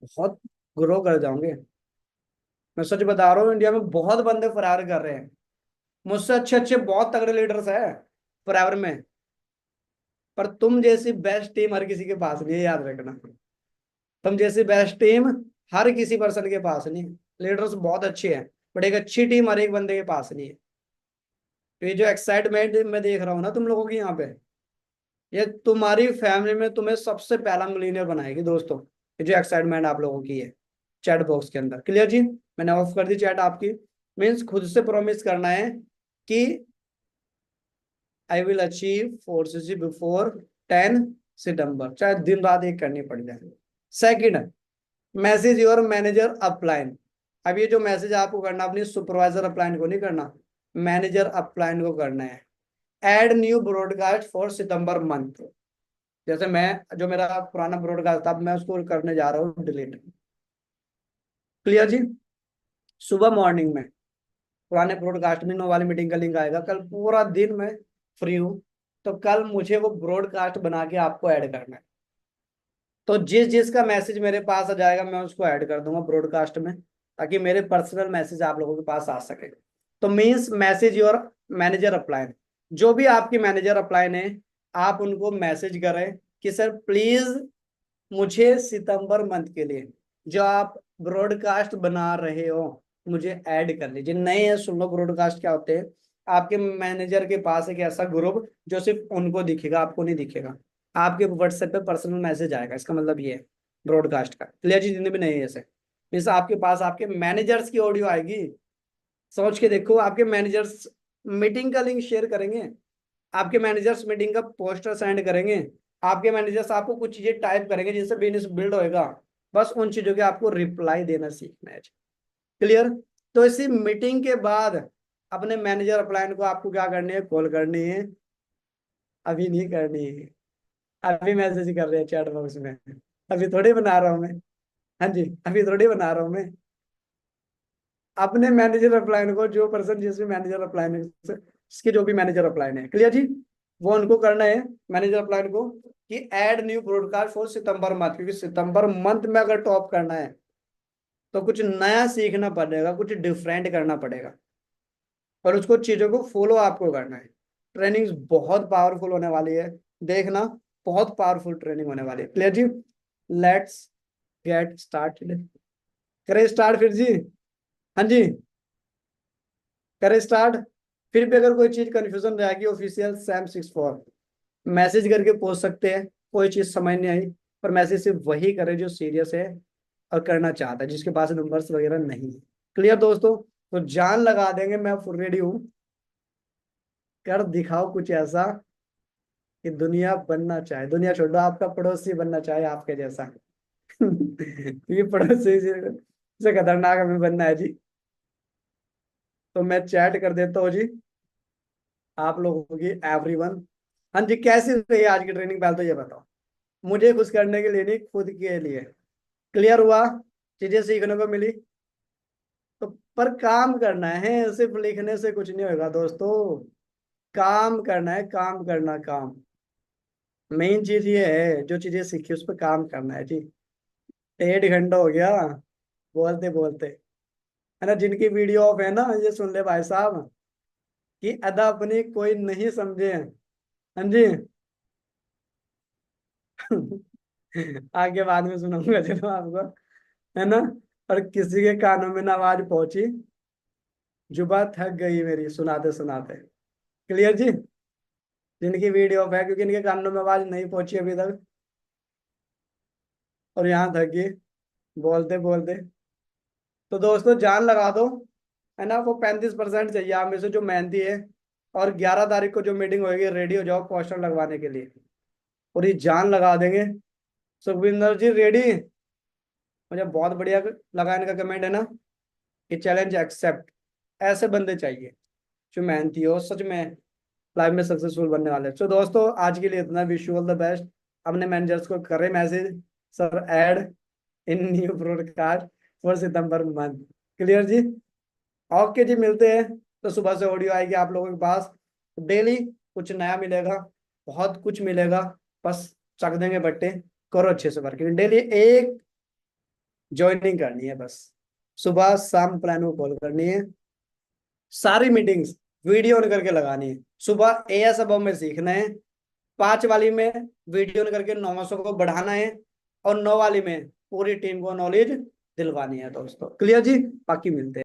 बहुत ग्रो कर जाओगे। मैं सच बता रहा हूँ, इंडिया में बहुत बंदे फरार कर रहे हैं, मुझसे अच्छे अच्छे बहुत तगड़े लीडर्स हैं फॉरएवर में। पर तुम जैसी बेस्ट टीम हर किसी के पास नहीं है, याद रखना। तुम जैसी बेस्ट टीम हर किसी पर्सन के पास नहीं। लीडर्स बहुत अच्छे हैं, बट एक अच्छी टीम हर एक बंदे के पास नहीं है। तो ये जो एक्साइटमेंट मैं देख रहा हूँ ना तुम लोगों की यहाँ पे, ये तुम्हारी फैमिली में तुम्हें सबसे पहला मिलीनियर बनाएगी दोस्तों। ये जो एक्साइटमेंट आप लोगों की है चैट बॉक्स के अंदर, क्लियर जी। मैंने ऑफ कर दी चैट आपकी। मीन्स खुद से प्रॉमिस करना है कि I will achieve 4cc before 10 सितंबर, चाहे दिन रात एक करनी पड़ जाए। Second, message your manager upline. अब ये जो मैसेज आपको करना, अपनी सुपरवाइजर अपलाइन को नहीं करना, मैनेजर अपलाइन को करना है। एड न्यू ब्रॉडकास्ट फॉर सितंबर मंथ। जैसे मैं, जो मेरा पुराना ब्रॉडकास्ट था, अब मैं उसको करने जा रहा हूँ डिलीट। क्लियर जी। सुबह मॉर्निंग में पुराने ब्रॉडकास्ट में नो वाली मीटिंग का लिंक आएगा, कल पूरा दिन मैं फ्री हूँ, तो कल मुझे वो ब्रॉडकास्ट बना के आपको ऐड करना है। तो जिस जिसका मैसेज मेरे पास आ जाएगा मैं उसको ऐड कर दूंगा ब्रॉडकास्ट में, ताकि मेरे पर्सनल मैसेज आप लोगों के पास आ सके। तो means message your manager upline, जो भी आपकी मैनेजर अपलाइन है, आप उनको मैसेज करें कि सर प्लीज मुझे सितंबर मंथ के लिए जो आप ब्रॉडकास्ट बना रहे हो मुझे ऐड कर लीजिए। नए हैं, सुन लो ब्रॉडकास्ट क्या होते हैं। आपके मैनेजर के पास एक ऐसा ग्रुप जो सिर्फ उनको दिखेगा, आपको नहीं दिखेगा। आपके व्हाट्सएप पे पर्सनल मैसेज आएगा, इसका मतलब ये है ब्रॉडकास्ट का। क्लियर जी, जितने भी नहीं है ऐसे, मीन्स आपके पास आपके मैनेजर्स की ऑडियो आएगी। सोच के देखो, आपके मैनेजर्स मीटिंग का लिंक शेयर करेंगे, आपके मैनेजर्स मीटिंग का पोस्टर सेंड करेंगे, आपके मैनेजर्स आपको कुछ चीजें टाइप करेंगे जिससे बिजनेस बिल्ड होएगा। बस उन चीजों के आपको रिप्लाई देना सीखना है। क्लियर। तो इसी मीटिंग के बाद अपने मैनेजर अपलाइन को आपको क्या करनी है, कॉल करनी है। अभी नहीं करनी है, अभी मैसेज कर रहे हैं चैट बॉक्स में, अभी थोड़ी बना रहा हूं मैं। हाँ जी, अभी थोड़ी बना रहा हूं मैं। अपने मैनेजर अपलाइन को, जो पर्सन जिसमें मैनेजर अपलाइन है, इसके जो भी मैनेजर अपलाइन है, क्लियर जी, वो उनको करना है मैनेजर अपलाइन को कि ऐड न्यू ब्रॉडकास्ट फॉर सितंबर मंथ, क्योंकि सितंबर मंथ में अगर टॉप करना है तो कुछ नया सीखना पड़ेगा, कुछ डिफरेंट करना पड़ेगा, और उसको चीजों को फॉलो आपको करना है। ट्रेनिंग बहुत पावरफुल होने वाली है, देखना, बहुत पावरफुल ट्रेनिंग होने वाली है। क्लियर जी। Let's get started. करें स्टार्ट फिर जी। हाँ जी, करें स्टार्ट। फिर भी अगर कोई चीज कंफ्यूजन रहेगी, ऑफिशियल सैम 64 मैसेज करके पूछ सकते हैं। कोई चीज समझ नहीं आई, पर मैसेज सिर्फ वही करे जो सीरियस है और करना चाहता है, जिसके पास नंबर्स वगैरह नहीं है। क्लियर दोस्तों। तो जान लगा देंगे, मैं फुल रेडी हूँ। कर दिखाओ कुछ ऐसा कि दुनिया बनना चाहे, दुनिया छोड़ो, आपका पड़ोसी बनना चाहे आपके जैसा। ये पड़ोसी से खतरनाक हमें बनना है जी। तो मैं चैट कर देता हूँ जी आप लोगों की, एवरीवन। हाँ जी, कैसी रही आज की ट्रेनिंग, पहले तो ये बताओ। मुझे खुश करने के लिए नहीं, खुद के लिए। क्लियर हुआ, चीजें सीखने को मिली। तो पर काम करना है, सिर्फ लिखने से कुछ नहीं होगा दोस्तों। काम करना है, काम करना, काम। मेन चीज ये है, जो चीजें सीखी उस पर काम करना है जी। 1.5 घंटा हो गया बोलते बोलते, है ना। जिनकी वीडियो ऑफ है ना, ये सुन ले भाई साहब, कि अदा अपनी कोई नहीं समझे। हाँ जी। आगे बाद में सुनाऊंगा चलो आपको, है ना। और किसी के कानों में ना आवाज पहुंची, जुबा थक गई मेरी सुनाते सुनाते। क्लियर जी। जिनकी वीडियो ऑफ है, क्योंकि इनके कानों में आवाज नहीं पहुंची अभी तक, और यहाँ तक कि बोलते बोलते। तो दोस्तों जान लगा दो, है ना। वो 35% चाहिए आप में से जो मेहनती है। और 11 तारीख को जो मीटिंग होगी, रेडी हो जाओ पोस्टर लगवाने के लिए, और ये जान लगा देंगे। सुखविंदर जी रेडी। मुझे बहुत बढ़िया लगा इनका कमेंट, है ना, कि चैलेंज एक्सेप्ट। ऐसे बंदे चाहिए जो मेहनती हो सच में लाइफ में सक्सेसफुल बनने वाले। तो दोस्तों आज के लिए इतना, wish you all the best. अपने मैनेजर्स को करें message, sir add in new broadcast for सितंबर मंथ। क्लियर जी। ओके जी, मिलते हैं। तो सुबह से ऑडियो आएगी आप लोगों के पास, डेली कुछ नया मिलेगा, बहुत कुछ मिलेगा। बस चक देंगे बट्टे, करो अच्छे से वर्क, डेली एक ज्वाइनिंग करनी है बस, सुबह शाम प्लान को कॉल करनी है, सारी मीटिंग्स वीडियो ऑन करके लगानी है। सुबह एएस अब में सीखना है, 5 वाली में वीडियो ऑन करके 900 को बढ़ाना है, और 9 वाली में पूरी टीम को नॉलेज दिलवानी है दोस्तों। क्लियर जी। बाकी मिलते हैं।